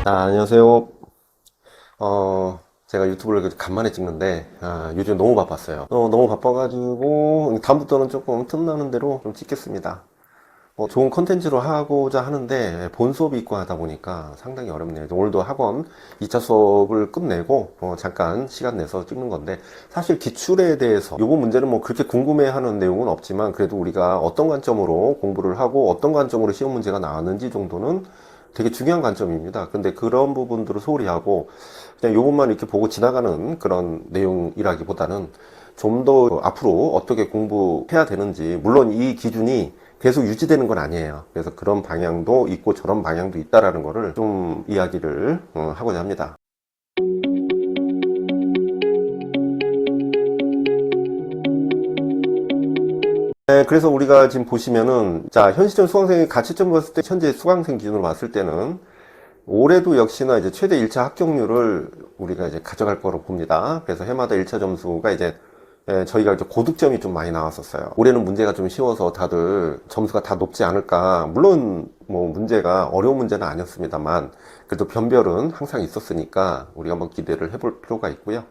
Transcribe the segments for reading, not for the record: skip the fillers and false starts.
안녕하세요. 제가 유튜브를 간만에 찍는데, 요즘 너무 바빴어요. 너무 바빠가지고, 다음부터는 조금 틈나는 대로 좀 찍겠습니다. 좋은 컨텐츠로 하고자 하는데, 본 수업이 있고 하다 보니까 상당히 어렵네요. 오늘도 학원 2차 수업을 끝내고, 잠깐 시간 내서 찍는 건데, 사실 기출에 대해서, 요거 문제는 뭐 그렇게 궁금해하는 내용은 없지만, 그래도 우리가 어떤 관점으로 공부를 하고, 어떤 관점으로 시험 문제가 나왔는지 정도는 되게 중요한 관점입니다. 근데 그런 부분들을 소홀히 하고 그냥 요것만 이렇게 보고 지나가는 그런 내용이라기보다는 좀 더 앞으로 어떻게 공부해야 되는지, 물론 이 기준이 계속 유지되는 건 아니에요. 그래서 그런 방향도 있고 저런 방향도 있다라는 거를 좀 이야기를 하고자 합니다. 네, 그래서 우리가 지금 보시면은, 자, 현시점 수강생의 가치점 봤을 때, 현재 수강생 기준으로 봤을 때는 올해도 역시나 이제 최대 1차 합격률을 우리가 이제 가져갈 거로 봅니다. 그래서 해마다 1차 점수가 이제 저희가 이제 고득점이 좀 많이 나왔었어요. 올해는 문제가 좀 쉬워서 다들 점수가 다 높지 않을까. 물론 뭐 문제가 어려운 문제는 아니었습니다만 그래도 변별은 항상 있었으니까 우리가 한번 기대를 해볼 필요가 있고요.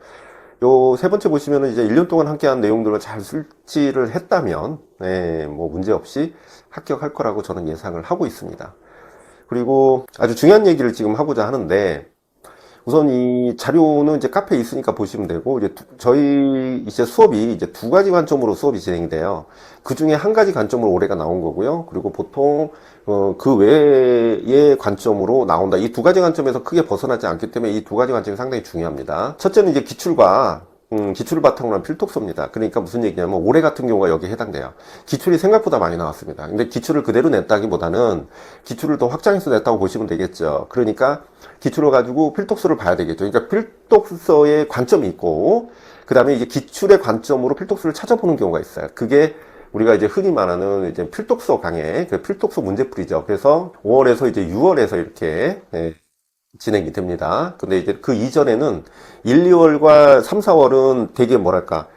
요 세 번째 보시면은 이제 1년 동안 함께한 내용들을 잘 숙지를 했다면 뭐 문제 없이 합격할 거라고 저는 예상을 하고 있습니다. 그리고 아주 중요한 얘기를 지금 하고자 하는데, 우선 이 자료는 이제 카페에 있으니까 보시면 되고, 이제 저희 이제 수업이 이제 두 가지 관점으로 수업이 진행이 돼요. 그 중에 한 가지 관점으로 올해가 나온 거고요. 그리고 보통 그 외의 관점으로 나온다. 이 두 가지 관점에서 크게 벗어나지 않기 때문에 이 두 가지 관점이 상당히 중요합니다. 첫째는 이제 기출과 기출을 바탕으로 한 필독서입니다. 그러니까 무슨 얘기냐면 올해 같은 경우가 여기에 해당돼요. 기출이 생각보다 많이 나왔습니다. 근데 기출을 그대로 냈다기보다는 기출을 더 확장해서 냈다고 보시면 되겠죠. 그러니까 기출을 가지고 필독서를 봐야 되겠죠. 그러니까 필독서의 관점이 있고 그 다음에 이제 기출의 관점으로 필독서를 찾아보는 경우가 있어요. 그게 우리가 이제 흔히 말하는 이제 필독서 강의, 그 필독서 문제풀이죠. 그래서 5월에서 이제 6월에서 이렇게 진행이 됩니다. 근데 이제 그 이전에는 1, 2월과 3, 4월은 되게 뭐랄까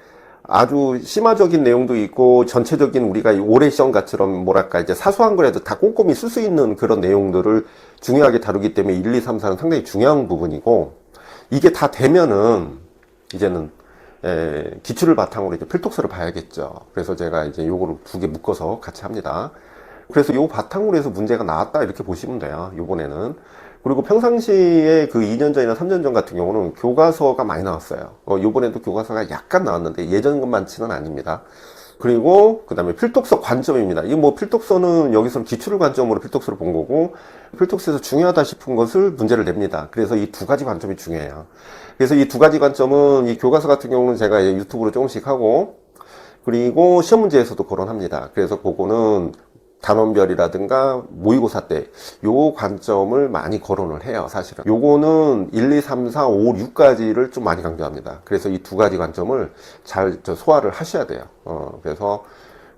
아주 심화적인 내용도 있고 전체적인 우리가 올해 시험같처럼 뭐랄까 이제 사소한 거라도 다 꼼꼼히 쓸 수 있는 그런 내용들을 중요하게 다루기 때문에 1, 2, 3, 4는 상당히 중요한 부분이고, 이게 다 되면은 이제는 기출을 바탕으로 이제 필독서를 봐야겠죠. 그래서 제가 이제 요거를 두 개 묶어서 같이 합니다. 그래서 요 바탕으로 해서 문제가 나왔다 이렇게 보시면 돼요, 요번에는. 그리고 평상시에 그 2년 전이나 3년 전 같은 경우는 교과서가 많이 나왔어요. 요번에도 교과서가 약간 나왔는데 예전 것만치는 아닙니다. 그리고 그 다음에 필독서 관점입니다. 이 뭐 필독서는 여기서는 기출을 관점으로 필독서를 본 거고, 필독서에서 중요하다 싶은 것을 문제를 냅니다. 그래서 이 두 가지 관점이 중요해요. 그래서 이 두 가지 관점은 이 교과서 같은 경우는 제가 유튜브로 조금씩 하고, 그리고 시험 문제에서도 거론합니다. 그래서 그거는 단원별이라든가 모의고사 때 요 관점을 많이 거론을 해요. 사실은 요거는 1, 2, 3, 4, 5, 6까지를 좀 많이 강조합니다. 그래서 이 두 가지 관점을 잘 소화를 하셔야 돼요. 그래서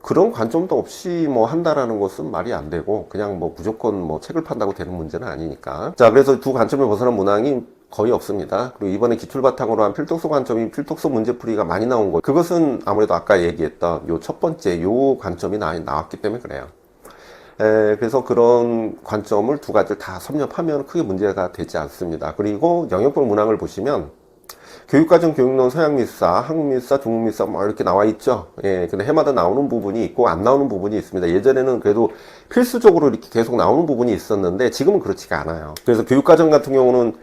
그런 관점도 없이 뭐 한다라는 것은 말이 안 되고, 그냥 뭐 무조건 뭐 책을 판다고 되는 문제는 아니니까. 자, 그래서 두 관점을 벗어난 문항이 거의 없습니다. 그리고 이번에 기출 바탕으로 한 필독서 관점이 필독서 문제풀이가 많이 나온 거, 그것은 아무래도 아까 얘기했던 요 첫 번째 요 관점이 나왔기 때문에 그래요. 그래서 그런 관점을 두 가지를 다 섭렵하면 크게 문제가 되지 않습니다. 그리고 영역별 문항을 보시면 교육과정, 교육론, 서양미사, 한국미사, 중국미사 뭐 이렇게 나와 있죠. 근데 해마다 나오는 부분이 있고 안 나오는 부분이 있습니다. 예전에는 그래도 필수적으로 이렇게 계속 나오는 부분이 있었는데 지금은 그렇지가 않아요. 그래서 교육과정 같은 경우는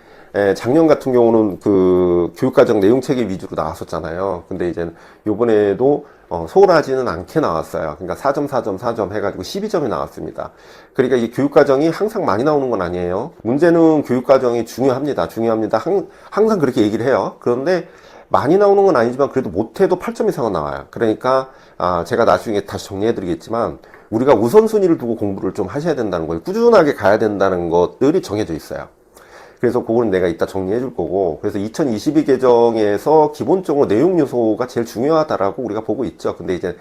작년 같은 경우는 그 교육과정 내용체계 위주로 나왔었잖아요. 근데 이제 요번에도 소홀하지는 않게 나왔어요. 그러니까 4점, 4점, 4점 해가지고 12점이 나왔습니다. 그러니까 이 교육과정이 항상 많이 나오는 건 아니에요. 문제는 교육과정이 중요합니다. 중요합니다. 항상 그렇게 얘기를 해요. 그런데 많이 나오는 건 아니지만 그래도 못해도 8점 이상은 나와요. 그러니까 제가 나중에 다시 정리해드리겠지만 우리가 우선순위를 두고 공부를 좀 하셔야 된다는 거예요. 꾸준하게 가야 된다는 것들이 정해져 있어요. 그래서 그거는 내가 이따 정리해 줄 거고, 그래서 2022 개정에서 기본적으로 내용 요소가 제일 중요하다라고 우리가 보고 있죠. 근데 이제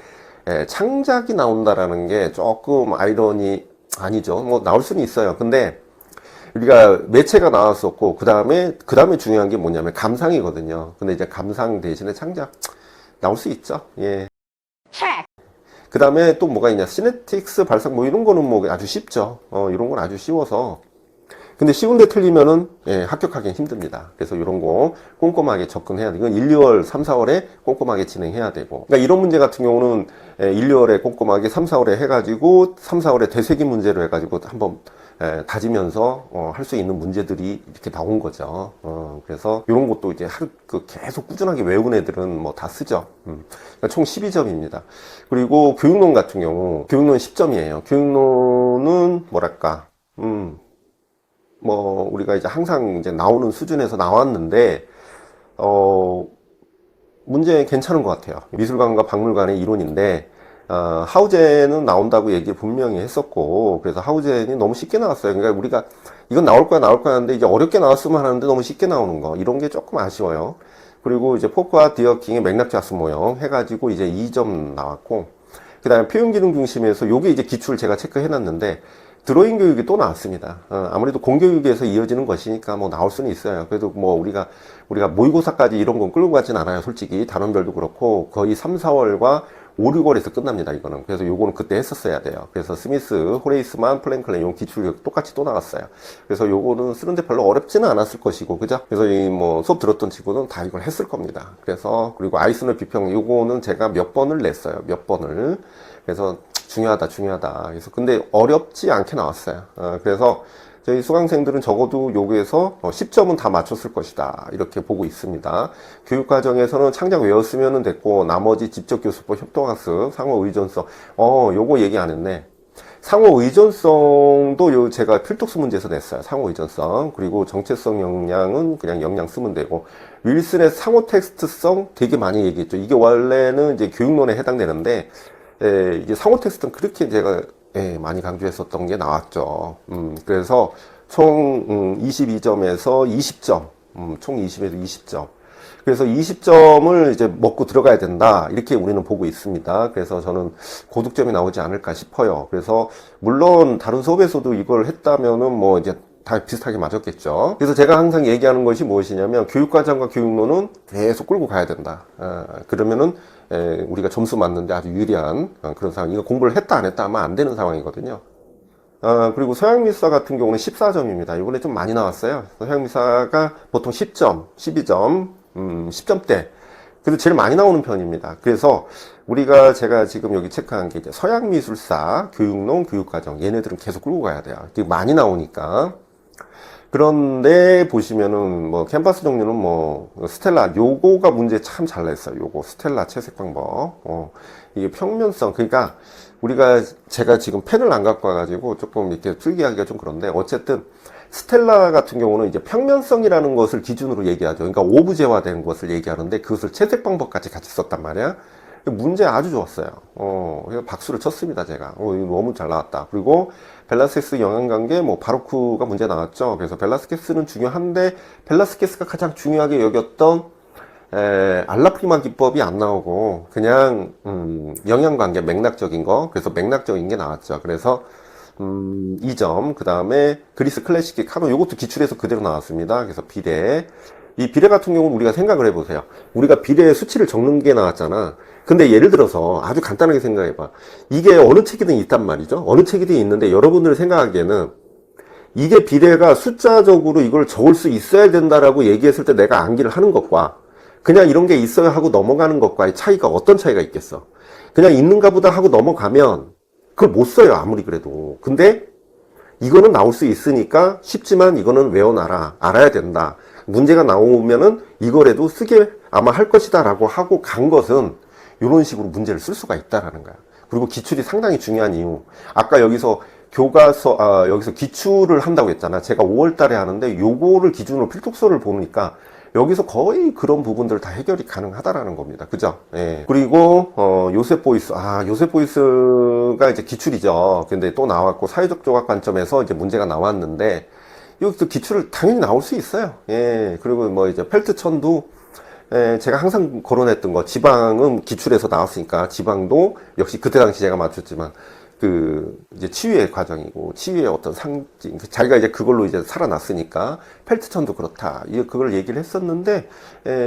창작이 나온다라는 게 조금 아이러니 아니죠. 뭐 나올 수는 있어요. 근데 우리가 매체가 나왔었고 그 다음에 중요한 게 뭐냐면 감상이거든요. 근데 이제 감상 대신에 창작 나올 수 있죠. 예. 그 다음에 또 뭐가 있냐, 시네틱스 발상 뭐 이런 거는 뭐 아주 쉽죠. 이런 건 아주 쉬워서 근데 쉬운데 틀리면은 합격하기는 힘듭니다. 그래서 이런 거 꼼꼼하게 접근해야 돼. 이건 1, 2월, 3, 4월에 꼼꼼하게 진행해야 되고. 그러니까 이런 문제 같은 경우는 1, 2월에 꼼꼼하게 3, 4월에 해가지고 3, 4월에 되새김 문제로 해가지고 한번 다지면서 할 수 있는 문제들이 이렇게 나온 거죠. 그래서 이런 것도 이제 계속 꾸준하게 외운 애들은 뭐 다 쓰죠. 그러니까 총 12점입니다. 그리고 교육론 같은 경우 교육론 10점이에요. 교육론은 뭐랄까 뭐 우리가 이제 항상 이제 나오는 수준에서 나왔는데 문제 괜찮은 것 같아요. 미술관과 박물관의 이론인데 하우젠은 나온다고 얘기를 분명히 했었고, 그래서 하우젠이 너무 쉽게 나왔어요. 그러니까 우리가 이건 나올 거야 하는데 이제 어렵게 나왔으면 하는데 너무 쉽게 나오는 거, 이런 게 조금 아쉬워요. 그리고 이제 포크와 디어킹의 맥락자수 모형 해가지고 이제 2점 나왔고, 그 다음에 표현 기능 중심에서 요게 이제 기출 제가 체크해 놨는데 드로잉 교육이 또 나왔습니다. 아무래도 공교육에서 이어지는 것이니까 뭐 나올 수는 있어요. 그래도 뭐 우리가 모의고사까지 이런 건 끌고 가진 않아요. 솔직히 단원별도 그렇고 거의 3, 4월과 5, 6월에서 끝납니다, 이거는. 그래서 요거는 그때 했었어야 돼요. 그래서 스미스, 호레이스만, 플랭클렌, 요 기출교육 똑같이 또 나왔어요. 그래서 요거는 쓰는데 별로 어렵지는 않았을 것이고, 그죠? 그래서 이 뭐 수업 들었던 친구는 다 이걸 했을 겁니다. 그래서, 그리고 아이스너 비평, 요거는 제가 몇 번을 냈어요. 몇 번을. 그래서 중요하다. 그래서 근데 어렵지 않게 나왔어요. 그래서 저희 수강생들은 적어도 요기에서 10점은 다 맞췄을 것이다, 이렇게 보고 있습니다. 교육과정에서는 창작 외웠으면 됐고 나머지 직접교수법, 협동학습, 상호의존성 요거 얘기 안 했네. 상호의존성도 제가 필독수 문제에서 냈어요. 상호의존성. 그리고 정체성 역량은 그냥 역량 쓰면 되고, 윌슨의 상호 텍스트성 되게 많이 얘기했죠. 이게 원래는 이제 교육론에 해당되는데 이게 상호 텍스트는 그렇게 제가 많이 강조했었던 게 나왔죠. 그래서 총 22점에서 20점, 총 20에서 20점. 그래서 20점을 이제 먹고 들어가야 된다, 이렇게 우리는 보고 있습니다. 그래서 저는 고득점이 나오지 않을까 싶어요. 그래서 물론 다른 수업에서도 이걸 했다면은 뭐 이제 다 비슷하게 맞았겠죠. 그래서 제가 항상 얘기하는 것이 무엇이냐면 교육과정과 교육론은 계속 끌고 가야 된다. 그러면은 우리가 점수 맞는데 아주 유리한 그런 상황. 이거 공부를 했다 안 했다 하면 안 되는 상황이거든요. 그리고 서양미사 같은 경우는 14점입니다. 이번에 좀 많이 나왔어요. 서양미사가 보통 10점, 12점, 10점대. 그래서 제일 많이 나오는 편입니다. 그래서 제가 지금 여기 체크한 게 이제 서양미술사, 교육론, 교육과정, 얘네들은 계속 끌고 가야 돼요. 되게 많이 나오니까. 그런데 보시면은 뭐 캔버스 종류는 뭐 스텔라, 요거가 문제 참 잘 냈어요. 요거 스텔라 채색 방법. 이게 평면성, 그러니까 제가 지금 펜을 안 갖고 와가지고 조금 이렇게 필기하기가 좀 그런데, 어쨌든 스텔라 같은 경우는 이제 평면성이라는 것을 기준으로 얘기하죠. 그러니까 오브제화된 것을 얘기하는데 그것을 채색 방법까지 같이 썼단 말이야. 문제 아주 좋았어요. 그래서 박수를 쳤습니다, 제가. 이거 너무 잘 나왔다. 그리고 벨라스케스 영향관계, 뭐 바로크가 문제 나왔죠. 그래서 벨라스케스는 중요한데 벨라스케스가 가장 중요하게 여겼던 알라프리마 기법이 안 나오고 그냥 영향관계, 맥락적인 거. 그래서 맥락적인 게 나왔죠. 그래서 2점. 그 다음에 그리스 클래식의 카노, 요것도 기출에서 그대로 나왔습니다. 그래서 비례. 이 비례 같은 경우는 우리가 생각을 해보세요. 우리가 비례의 수치를 적는 게 나왔잖아. 근데 예를 들어서 아주 간단하게 생각해봐. 이게 어느 책이든 있단 말이죠. 어느 책이든 있는데 여러분들 생각하기에는 이게 비례가 숫자적으로 이걸 적을 수 있어야 된다라고 얘기했을 때 내가 암기를 하는 것과 그냥 이런 게 있어야 하고 넘어가는 것과의 차이가 어떤 차이가 있겠어? 그냥 있는가 보다 하고 넘어가면 그걸 못 써요, 아무리 그래도. 근데 이거는 나올 수 있으니까 쉽지만 이거는 외워놔라, 알아야 된다. 문제가 나오면은 이거라도 쓰게 아마 할 것이다 라고 하고 간 것은 이런 식으로 문제를 쓸 수가 있다라는 거야. 그리고 기출이 상당히 중요한 이유. 아까 여기서 여기서 기출을 한다고 했잖아. 제가 5월 달에 하는데 요거를 기준으로 필독서를 보니까 여기서 거의 그런 부분들 다 해결이 가능하다라는 겁니다. 그죠? 예. 그리고, 요셉 보이스. 요셉 보이스가 이제 기출이죠. 근데 또 나왔고, 사회적 조각 관점에서 이제 문제가 나왔는데, 여기서 기출을 당연히 나올 수 있어요. 예. 그리고 뭐 이제 펠트천도, 제가 항상 거론했던 거, 지방은 기출에서 나왔으니까, 지방도 역시 그때 당시 제가 맞췄지만, 이제 치유의 과정이고, 치유의 어떤 상징, 자기가 이제 그걸로 이제 살아났으니까, 펠트천도 그렇다. 그걸 얘기를 했었는데,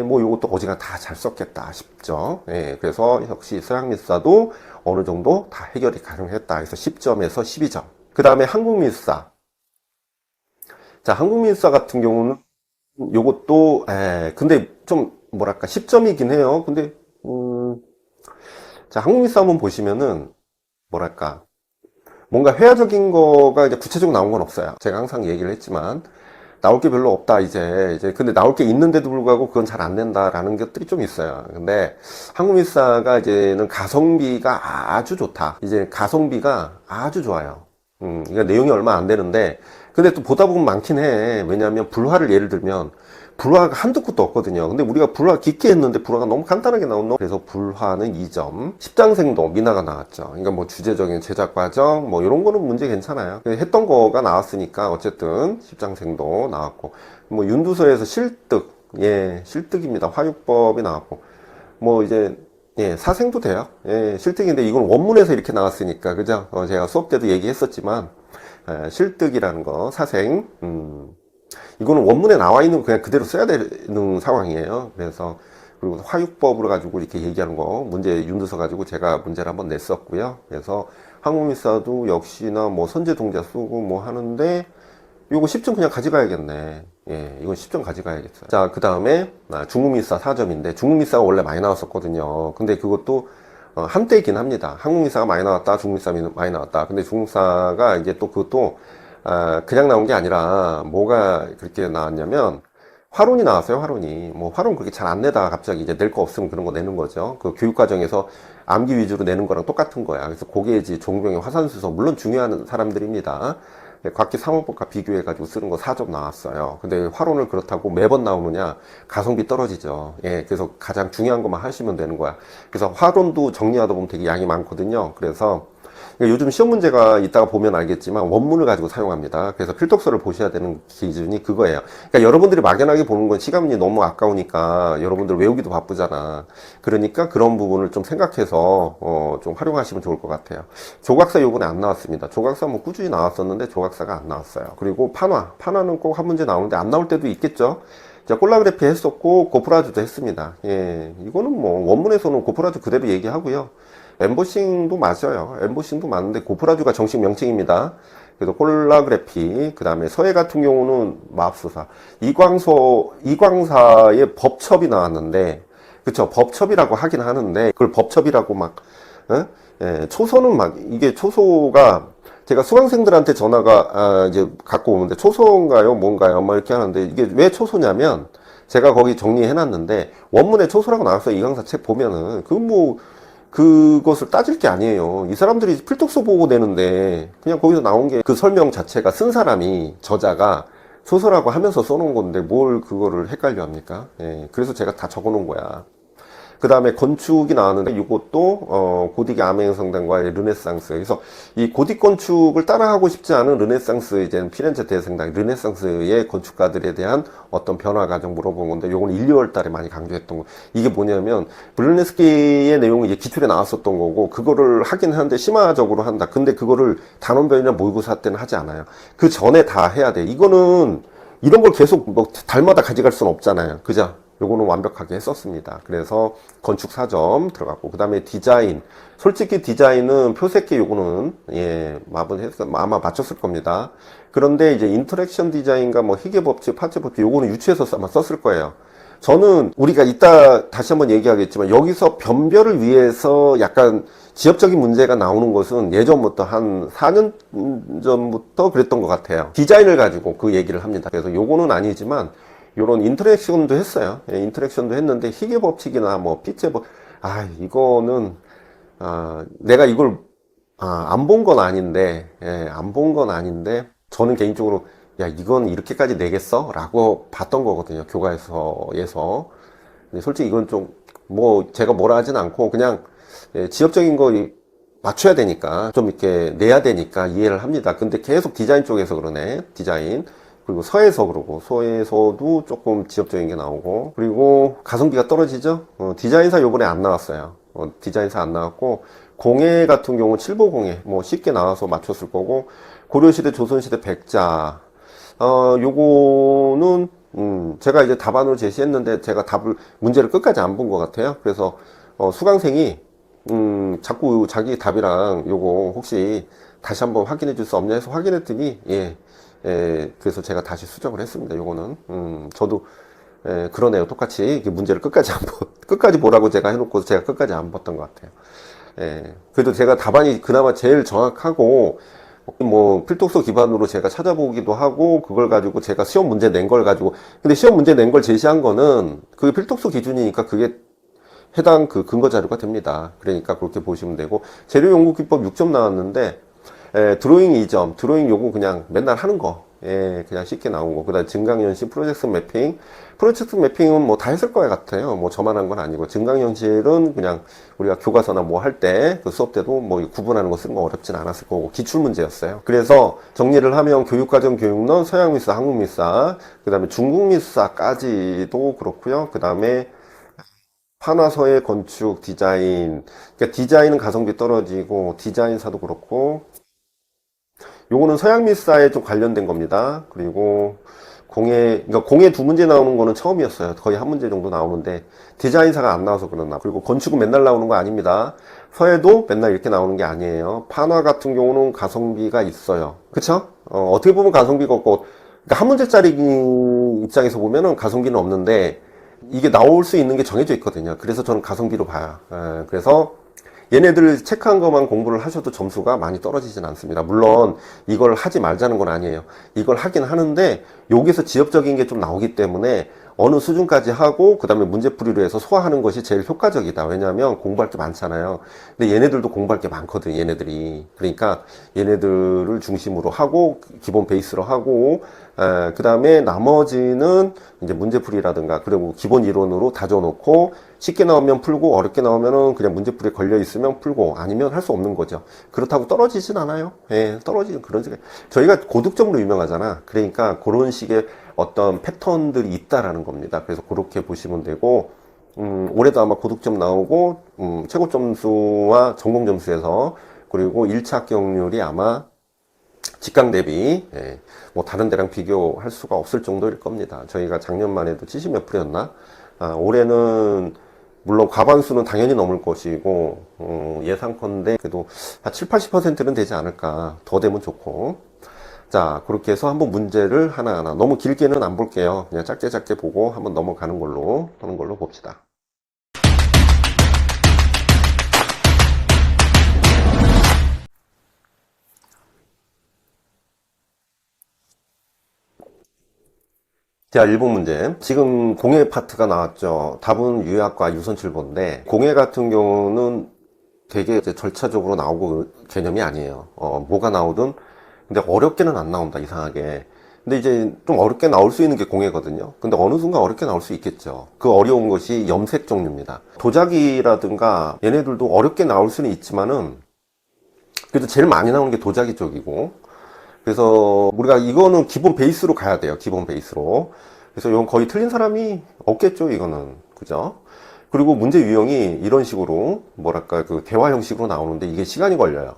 뭐 요것도 어지간히 다 잘 썼겠다 싶죠. 그래서 역시 서양미술사도 어느 정도 다 해결이 가능했다. 그래서 10점에서 12점. 그 다음에 한국미술사. 자, 한국민사 같은 경우는 요것도, 근데 좀, 뭐랄까, 10점이긴 해요. 근데, 자, 한국민사 한번 보시면은, 뭐랄까, 뭔가 회화적인 거가 이제 구체적으로 나온 건 없어요. 제가 항상 얘기를 했지만, 나올 게 별로 없다, 이제. 근데 나올 게 있는데도 불구하고 그건 잘 안 된다라는 것들이 좀 있어요. 근데 한국민사가 이제는 가성비가 아주 좋다. 이제 가성비가 아주 좋아요. 그러니까 내용이 얼마 안 되는데, 근데 또 보다 보면 많긴 해. 왜냐하면 불화를 예를 들면, 불화가 한두 끝도 없거든요. 근데 우리가 불화 깊게 했는데 불화가 너무 간단하게 나온 놈. 그래서 불화는 2점. 십장생도 미나가 나왔죠. 그러니까 뭐 주제적인 제작 과정, 뭐 이런 거는 문제 괜찮아요. 했던 거가 나왔으니까 어쨌든 십장생도 나왔고, 뭐 윤두서에서 실득, 예, 실득입니다. 화육법이 나왔고, 뭐 이제 예, 사생도 돼요. 예, 실득인데 이건 원문에서 이렇게 나왔으니까 그죠? 제가 수업 때도 얘기했었지만 실득이라는 거 사생. 이거는 원문에 나와 있는 거 그냥 그대로 써야 되는 상황이에요. 그래서 그리고 화육법으로 가지고 이렇게 얘기하는 거 문제 윤두서 가지고 제가 문제를 한번 냈었고요. 그래서 한국민사도 역시나 뭐 선제동자 쓰고 뭐 하는데 요거 10점 그냥 가져가야겠네. 예, 이건 10점 가져가야겠어요. 자, 그 다음에 중국민사 4점인데 중국민사가 원래 많이 나왔었거든요. 근데 그것도 한때이긴 합니다. 한국민사가 많이 나왔다, 중국민사가 많이 나왔다. 근데 중국사가 이제 또 그것도 그냥 나온 게 아니라 뭐가 그렇게 나왔냐면 화론이 나왔어요. 화론이 뭐 화론 그렇게 잘 안 내다가 갑자기 이제 낼 거 없으면 그런 거 내는 거죠. 그 교육과정에서 암기 위주로 내는 거랑 똑같은 거야. 그래서 고계지 종병의 화산수서 물론 중요한 사람들입니다. 곽기 상호법과 비교해가지고 쓰는 거 4점 나왔어요. 근데 화론을 그렇다고 매번 나오느냐? 가성비 떨어지죠. 예, 그래서 가장 중요한 것만 하시면 되는 거야. 그래서 화론도 정리하다 보면 되게 양이 많거든요. 그래서 요즘 시험 문제가 이따가 보면 알겠지만 원문을 가지고 사용합니다. 그래서 필독서를 보셔야 되는 기준이 그거예요. 그러니까 여러분들이 막연하게 보는 건 시간이 너무 아까우니까 여러분들 외우기도 바쁘잖아. 그러니까 그런 부분을 좀 생각해서 좀 활용하시면 좋을 것 같아요. 조각사 요번에 안 나왔습니다. 조각사 뭐 꾸준히 나왔었는데 조각사가 안 나왔어요. 그리고 판화는 꼭 한 문제 나오는데 안 나올 때도 있겠죠. 자, 콜라그래피 했었고 고프라주도 했습니다. 예, 이거는 뭐 원문에서는 고프라주 그대로 얘기하고요. 엠보싱도 맞아요. 엠보싱도 맞는데 고프라주가 정식 명칭입니다. 그래서 콜라그래피, 그 다음에 서예 같은 경우는 마법소사, 이광사의 법첩이 나왔는데, 그쵸, 법첩이라고 하긴 하는데 그걸 법첩이라고 막 예, 초소는 막 이게 초소가 제가 수강생들한테 전화가 이제 갖고 오는데 초소인가요 뭔가요 막 이렇게 하는데 이게 왜 초소냐면 제가 거기 정리해 놨는데 원문에 초소라고 나왔어요. 이강사 책 보면은 그것을 따질 게 아니에요. 이 사람들이 필독서 보고 내는데 그냥 거기서 나온 게 그 설명 자체가 쓴 사람이 저자가 소설하고 하면서 써놓은 건데 뭘 그거를 헷갈려 합니까? 예, 그래서 제가 다 적어 놓은 거야. 그 다음에 건축이 나왔는데 이것도 고딕의 아메이성당과 르네상스. 그래서 이 고딕 건축을 따라하고 싶지 않은 르네상스 이제 피렌체 대성당 르네상스의 건축가들에 대한 어떤 변화 과정 물어본 건데 요건 1, 2월 달에 많이 강조했던 거. 이게 뭐냐면 브르네스키의 내용이 이제 기출에 나왔었던 거고 그거를 하긴 하는데 심화적으로 한다. 근데 그거를 단원별이나 모의고사 때는 하지 않아요. 그 전에 다 해야 돼. 이거는 이런 걸 계속 뭐 달마다 가져갈 수는 없잖아요. 그죠? 요거는 완벽하게 했었습니다. 그래서 건축 4점 들어갔고, 그 다음에 디자인. 솔직히 디자인은 표세계 요거는, 예, 아마 맞췄을 겁니다. 그런데 이제 인터랙션 디자인과 뭐 희계 법칙, 파체 법칙, 요거는 유치해서 아마 썼을 거예요. 저는 우리가 이따 다시 한번 얘기하겠지만, 여기서 변별을 위해서 약간 지역적인 문제가 나오는 것은 예전부터 한 4년 전부터 그랬던 것 같아요. 디자인을 가지고 그 얘기를 합니다. 그래서 요거는 아니지만, 요런 인터랙션도 했어요. 예, 인터랙션도 했는데 희계 법칙이나 뭐 피체 이거는 내가 이걸 안 본 건 아닌데 안 본 건 아닌데 저는 개인적으로 야 이건 이렇게까지 내겠어? 라고 봤던 거거든요. 교과서에서. 근데 솔직히 이건 좀 뭐 제가 뭐라 하진 않고 그냥 지역적인 거 맞춰야 되니까 좀 이렇게 내야 되니까 이해를 합니다. 근데 계속 디자인 쪽에서 그러네. 디자인. 그리고 서에서 그러고 서에서도 조금 지역적인 게 나오고 그리고 가성비가 떨어지죠. 디자인사 요번에 안 나왔어요. 디자인사 안 나왔고 공예 같은 경우 칠보공예 뭐 쉽게 나와서 맞췄을 거고 고려시대 조선시대 백자 요거는 제가 이제 답안으로 제시했는데 제가 문제를 끝까지 안 본 것 같아요. 그래서 수강생이 자꾸 자기 답이랑 요거 혹시 다시 한번 확인해 줄 수 없냐 해서 확인했더니 예 그래서 제가 다시 수정을 했습니다. 요거는. 저도, 그러네요. 똑같이 이렇게 문제를 끝까지 보라고 제가 해놓고 제가 끝까지 안 봤던 것 같아요. 그래도 제가 답안이 그나마 제일 정확하고, 뭐, 필독서 기반으로 제가 찾아보기도 하고, 그걸 가지고 제가 시험 문제 낸 걸 가지고, 근데 시험 문제 낸 걸 제시한 거는, 그게 필독서 기준이니까 그게 해당 그 근거 자료가 됩니다. 그러니까 그렇게 보시면 되고, 재료 연구 기법 6점 나왔는데, 드로잉 2점, 드로잉 요거 그냥 맨날 하는 거. 그냥 쉽게 나온 거. 그 다음에 증강현실, 프로젝트 매핑. 프로젝트 매핑은 뭐 다 했을 것 같아요. 뭐 저만 한 건 아니고. 증강현실은 그냥 우리가 교과서나 뭐 할 때, 그 수업 때도 뭐 구분하는 거 쓰는 거 어렵진 않았을 거고, 기출 문제였어요. 그래서 정리를 하면 교육과정 교육론, 서양 미사, 한국 미사, 그 다음에 중국 미사까지도 그렇고요. 그 다음에 판화서의 건축, 디자인. 그러니까 디자인은 가성비 떨어지고, 디자인사도 그렇고, 요거는 서양 미사에 좀 관련된 겁니다. 그리고 그러니까 공예 두 문제 나오는 거는 처음이었어요. 거의 한 문제 정도 나오는데 디자인사가 안 나와서 그러나. 그리고 건축은 맨날 나오는 거 아닙니다. 서예도 맨날 이렇게 나오는 게 아니에요. 판화 같은 경우는 가성비가 있어요. 그쵸? 어떻게 보면 가성비가 없고, 그러니까 한 문제짜리 입장에서 보면은 가성비는 없는데 이게 나올 수 있는 게 정해져 있거든요. 그래서 저는 가성비로 봐요. 그래서 얘네들 체크한 것만 공부를 하셔도 점수가 많이 떨어지진 않습니다. 물론 이걸 하지 말자는 건 아니에요. 이걸 하긴 하는데 여기서 지엽적인 게 좀 나오기 때문에 어느 수준까지 하고 그 다음에 문제풀이로 해서 소화하는 것이 제일 효과적이다. 왜냐하면 공부할 게 많잖아요. 근데 얘네들도 공부할 게 많거든, 얘네들이. 그러니까 얘네들을 중심으로 하고 기본 베이스로 하고 그 다음에 나머지는 이제 문제풀이라든가 그리고 기본 이론으로 다져놓고 쉽게 나오면 풀고 어렵게 나오면은 그냥 문제풀이에 걸려 있으면 풀고 아니면 할 수 없는 거죠. 그렇다고 떨어지진 않아요. 떨어지는 그런 식의. 저희가 고득점으로 유명하잖아. 그러니까 그런 식의 어떤 패턴들이 있다라는 겁니다. 그래서 그렇게 보시면 되고, 올해도 아마 고득점 나오고, 최고 점수와 전공 점수에서, 그리고 1차 합격률이 아마 직강 대비, 뭐 다른 데랑 비교할 수가 없을 정도일 겁니다. 저희가 작년만 해도 70 몇 프로였나? 올해는, 물론 과반수는 당연히 넘을 것이고, 예상컨대 그래도 한 7, 80%는 되지 않을까. 더 되면 좋고. 자, 그렇게 해서 한번 문제를 하나하나 너무 길게는 안 볼게요. 그냥 짧게 보고 한번 넘어가는 걸로 하는 걸로 봅시다. 자, 1번 문제. 지금 공예 파트가 나왔죠. 답은 유학과 유선출보인데 공예 같은 경우는 되게 이제 절차적으로 나오고 개념이 아니에요. 뭐가 나오든 근데 어렵게는 안 나온다, 이상하게. 근데 이제 좀 어렵게 나올 수 있는 게 공예거든요. 근데 어느 순간 어렵게 나올 수 있겠죠. 그 어려운 것이 염색 종류입니다. 도자기라든가 얘네들도 어렵게 나올 수는 있지만은 그래도 제일 많이 나오는 게 도자기 쪽이고, 그래서 우리가 이거는 기본 베이스로 가야 돼요. 기본 베이스로. 그래서 이건 거의 틀린 사람이 없겠죠, 이거는. 그죠? 그리고 문제 유형이 이런 식으로 뭐랄까 그 대화 형식으로 나오는데 이게 시간이 걸려요.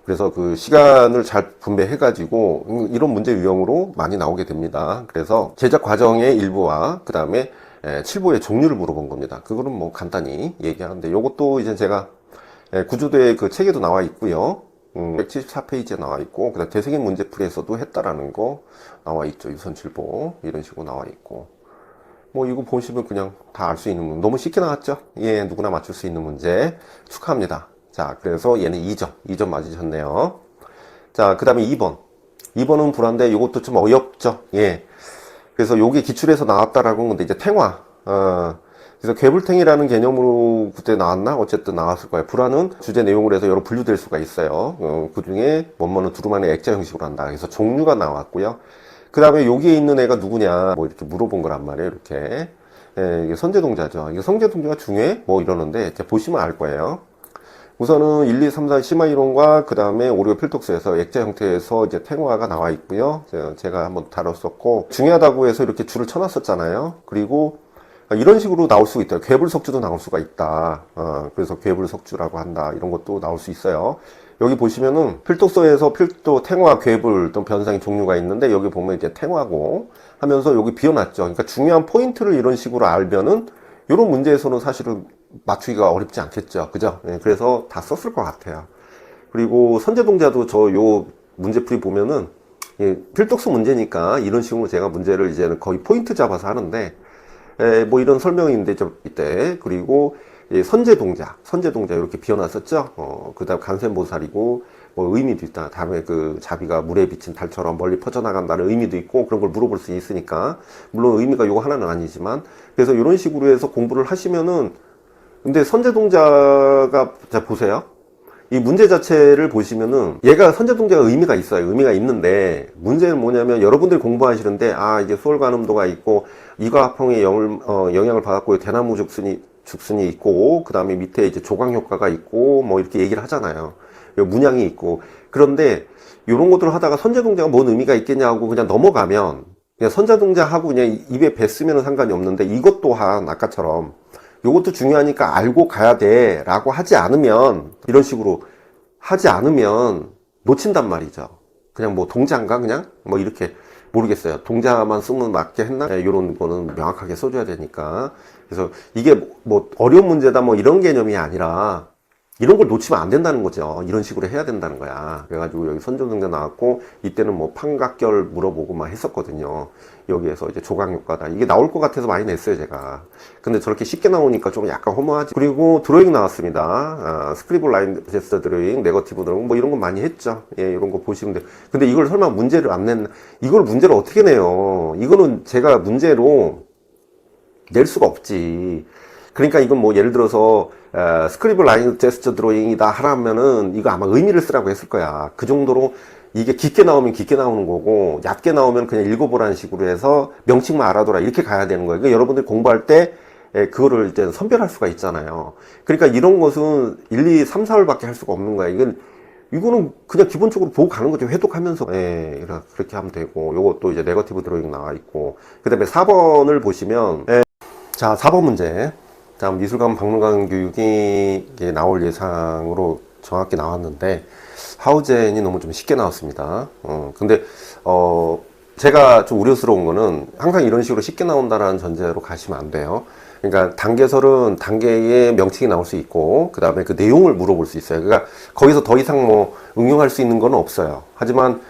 그래서 그 시간을 잘 분배해가지고 이런 문제 유형으로 많이 나오게 됩니다. 그래서 제작 과정의 일부와 그 다음에 칠보의 종류를 물어본 겁니다. 그거는 뭐 간단히 얘기하는데 요것도 이제 제가 구조대 그 책에도 나와 있고요. 174페이지에 나와 있고 그다음 대세계 문제풀이에서도 했다라는 거 나와 있죠. 유선칠보 이런 식으로 나와 있고 뭐 이거 보시면 그냥 다 알 수 있는 문제. 너무 쉽게 나왔죠? 예, 누구나 맞출 수 있는 문제 축하합니다. 자, 그래서 얘는 2점 맞으셨네요. 자, 그 다음에 2번은 불안데 이것도 좀 어렵죠. 예. 그래서 요게 기출에서 나왔다라고 건데 이제 탱화. 그래서 괴불탱이라는 개념으로 그때 나왔나? 어쨌든 나왔을 거예요. 불안은 주제 내용으로 해서 여러 분류될 수가 있어요. 그 중에 뭐뭐는 두루마리 액자 형식으로 한다. 그래서 종류가 나왔고요. 그 다음에 여기에 있는 애가 누구냐? 뭐 이렇게 물어본 거란 말이에요. 이렇게. 이게 선제동자죠. 이게 선제동자가 중요해? 뭐 이러는데 이제 보시면 알 거예요. 우선은 1, 2, 3, 4 심화 이론과 그 다음에 5, 6 필독서에서 액자 형태에서 이제 탱화가 나와 있고요. 제가 한번 다뤘었고 중요하다고 해서 이렇게 줄을 쳐놨었잖아요. 그리고 이런 식으로 나올 수 있다. 괴불석주도 나올 수가 있다. 그래서 괴불석주라고 한다. 이런 것도 나올 수 있어요. 여기 보시면은 필독서에서 필독, 탱화, 괴불 또 변상의 종류가 있는데 여기 보면 이제 탱화고 하면서 여기 비워놨죠. 그러니까 중요한 포인트를 이런 식으로 알면은 이런 문제에서는 사실은 맞추기가 어렵지 않겠죠. 그죠? 네, 그래서 다 썼을 것 같아요. 그리고 선제동자도 저 요 문제풀이 보면은 필독스 문제니까 이런 식으로 제가 문제를 이제는 거의 포인트 잡아서 하는데, 뭐 이런 설명인데, 이때. 그리고, 선제 동자 이렇게 비워놨었죠. 그 다음 간센보살이고, 뭐 의미도 있다. 다음에 그 자비가 물에 비친 달처럼 멀리 퍼져나간다는 의미도 있고, 그런 걸 물어볼 수 있으니까. 물론 의미가 요거 하나는 아니지만. 그래서 이런 식으로 해서 공부를 하시면은, 근데 선제동자가, 자, 보세요. 이 문제 자체를 보시면은 얘가 선제동자가 의미가 있어요. 의미가 있는데 문제는 뭐냐면 여러분들이 공부하시는데 이게 수월관음도가 있고 이과합성의 영향을 받았고 대나무 죽순이 있고 그 다음에 밑에 이제 조광 효과가 있고 뭐 이렇게 얘기를 하잖아요. 문양이 있고 그런데 이런 것들을 하다가 선제동자가 뭔 의미가 있겠냐 하고 그냥 넘어가면 그냥 선제동자하고 그냥 입에 뱉으면 상관이 없는데 이것 또한 아까처럼 요것도 중요하니까 알고 가야 돼 라고 하지 않으면 이런 식으로 하지 않으면 놓친단 말이죠. 그냥 뭐 동자인가 그냥 뭐 이렇게 모르겠어요. 동자만 쓰면 맞게 했나? 이런 거는 명확하게 써줘야 되니까. 그래서 이게 뭐 어려운 문제다 뭐 이런 개념이 아니라 이런 걸 놓치면 안 된다는 거죠. 이런 식으로 해야 된다는 거야. 그래가지고 여기 선전등자 나왔고 이때는 뭐 판각결 물어보고 막 했었거든요. 여기에서 이제 조각효과다. 이게 나올 것 같아서 많이 냈어요, 제가. 근데 저렇게 쉽게 나오니까 좀 약간 허무하지. 그리고 드로잉 나왔습니다. 스크리블 라인 제스처 드로잉, 네거티브 드로잉 뭐 이런 거 많이 했죠. 예, 이런 거 보시면 돼요. 근데 이걸 설마 문제를 안 냈나? 이걸 문제를 어떻게 내요? 이거는 제가 문제로 낼 수가 없지. 그러니까 이건 뭐 예를 들어서 스크리블 라인 제스처 드로잉이다 하라면은 이거 아마 의미를 쓰라고 했을 거야. 그 정도로 이게 깊게 나오면 깊게 나오는 거고 얕게 나오면 그냥 읽어보라는 식으로 해서 명칭만 알아둬라 이렇게 가야 되는 거예요. 그러니까 여러분들이 공부할 때 그거를 이제 선별할 수가 있잖아요. 그러니까 이런 것은 1, 2, 3, 4월밖에 할 수가 없는 거야. 이거는 그냥 기본적으로 보고 가는 거죠. 회독하면서. 예, 그렇게 하면 되고 요것도 이제 네거티브 드로잉 나와 있고 그 다음에 4번을 보시면 자 4번 문제. 자, 미술관 박물관 교육이 나올 예상으로 정확히 나왔는데 하우젠이 너무 좀 쉽게 나왔습니다. 근데 제가 좀 우려스러운 거는 항상 이런 식으로 쉽게 나온다라는 전제로 가시면 안 돼요. 그러니까 단계설은 단계의 명칭이 나올 수 있고 그 다음에 그 내용을 물어볼 수 있어요. 그러니까 거기서 더 이상 뭐 응용할 수 있는 건 없어요. 하지만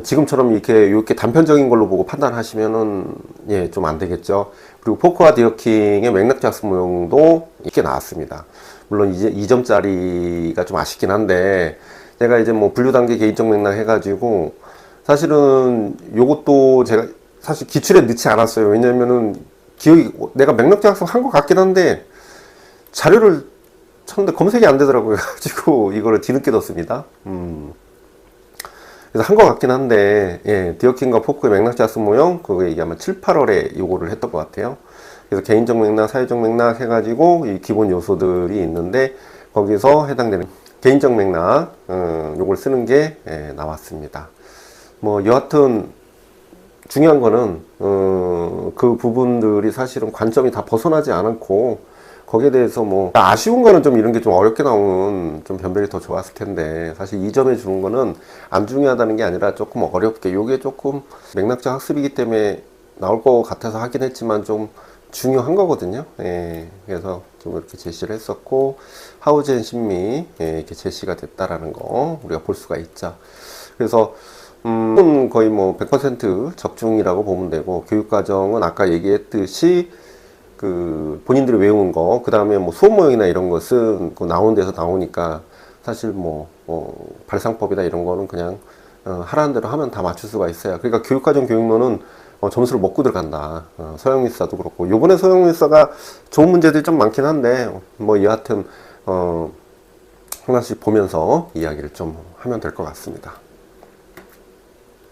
지금처럼 이렇게 단편적인 걸로 보고 판단하시면은 예, 좀 안 되겠죠. 그리고 포커와 디어킹의 맥락작성 모형도 이렇게 나왔습니다. 물론 이제 2점짜리가 좀 아쉽긴 한데 제가 이제 뭐 분류단계 개인적 맥락 해가지고 사실은 요것도 제가 사실 기출에 넣지 않았어요. 왜냐면은 기억이 내가 맥락작성 한 것 같긴 한데 자료를 찾는데 검색이 안 되더라고요. 그래가지고 이거를 뒤늦게 넣었습니다. 그래서 한 것 같긴 한데, 예, 디어킹과 포크의 맥락작성 모형, 그거 이게 아마 7, 8월에 요거를 했던 것 같아요. 그래서 개인적 맥락, 사회적 맥락 해가지고 이 기본 요소들이 있는데, 거기서 해당되는 개인적 맥락, 요걸 쓰는 게, 예, 나왔습니다. 뭐, 여하튼, 중요한 거는, 그 부분들이 사실은 관점이 다 벗어나지 않고, 거기에 대해서 뭐 아쉬운 거는 좀 이런 게 좀 어렵게 나오는 좀 변별이 더 좋았을 텐데 사실 2점에 주는 거는 안 중요하다는 게 아니라 조금 어렵게 요게 조금 맥락적 학습이기 때문에 나올 것 같아서 하긴 했지만 좀 중요한 거거든요. 예, 그래서 좀 이렇게 제시를 했었고 하우젠 심리 이렇게 제시가 됐다라는 거 우리가 볼 수가 있죠. 그래서 거의 뭐 100% 적중이라고 보면 되고 교육과정은 아까 얘기했듯이 그 본인들이 외운 거, 그 다음에 뭐 수업 모형이나 이런 것은 그 나오는 데서 나오니까 사실 뭐 발상법이나 이런 거는 그냥 하라는 대로 하면 다 맞출 수가 있어요. 그러니까 교육과정 교육론은 점수를 먹고 들어간다. 서영일사도 그렇고 요번에 서영일사가 좋은 문제들이 좀 많긴 한데 뭐 여하튼 하나씩 보면서 이야기를 좀 하면 될 것 같습니다.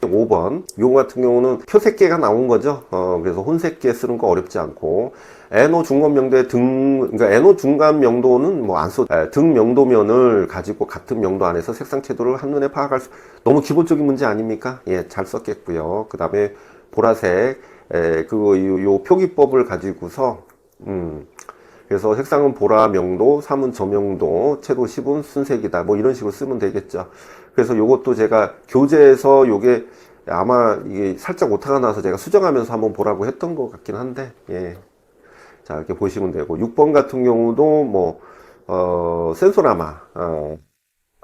5번 요거 같은 경우는 표색계가 나온 거죠. 그래서 혼색계 쓰는 거 어렵지 않고 NO 중간 명도의 그러니까 NO 중간 명도는 뭐 안 써. 등 명도면을 가지고 같은 명도 안에서 색상 채도를 한눈에 파악할 수 너무 기본적인 문제 아닙니까? 예, 잘 썼겠고요. 그 다음에 보라색 요 표기법을 가지고서 그래서 색상은 보라 명도, 3은 저명도, 채도 10은 순색이다. 뭐 이런 식으로 쓰면 되겠죠. 그래서 요것도 제가 교재에서 요게 아마 이게 살짝 오타가 나서 제가 수정하면서 한번 보라고 했던 것 같긴 한데, 예. 자, 이렇게 보시면 되고. 6번 같은 경우도 뭐, 센소라마,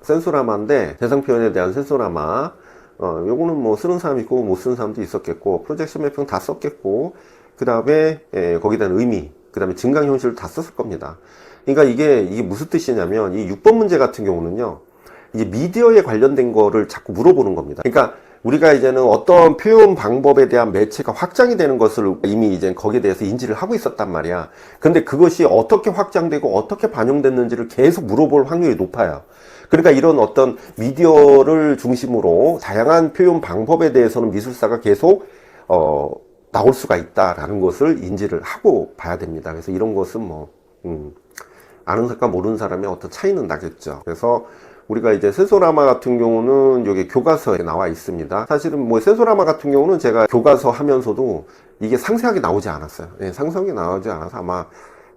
센소라마인데, 대상 표현에 대한 센소라마, 요거는 뭐 쓰는 사람이 있고 못 쓰는 사람도 있었겠고, 프로젝션 매핑 다 썼겠고, 그 다음에 거기에 대한 의미, 그 다음에 증강현실을 다 썼을 겁니다. 그러니까 이게 무슨 뜻이냐면, 이 6번 문제 같은 경우는요, 이제 미디어에 관련된 거를 자꾸 물어보는 겁니다. 그러니까 우리가 이제는 어떤 표현 방법에 대한 매체가 확장이 되는 것을 이미 이제 거기에 대해서 인지를 하고 있었단 말이야. 근데 그것이 어떻게 확장되고 어떻게 반영됐는지를 계속 물어볼 확률이 높아요. 그러니까 이런 어떤 미디어를 중심으로 다양한 표현 방법에 대해서는 미술사가 계속 나올 수가 있다라는 것을 인지를 하고 봐야 됩니다. 그래서 이런 것은 뭐 아는 사람과 모르는 사람의 어떤 차이는 나겠죠. 그래서 우리가 이제 센소라마 같은 경우는 여기 교과서에 나와 있습니다. 사실은 뭐 센소라마 같은 경우는 제가 교과서 하면서도 이게 상세하게 나오지 않았어요. 예, 상세하게 나오지 않아서 아마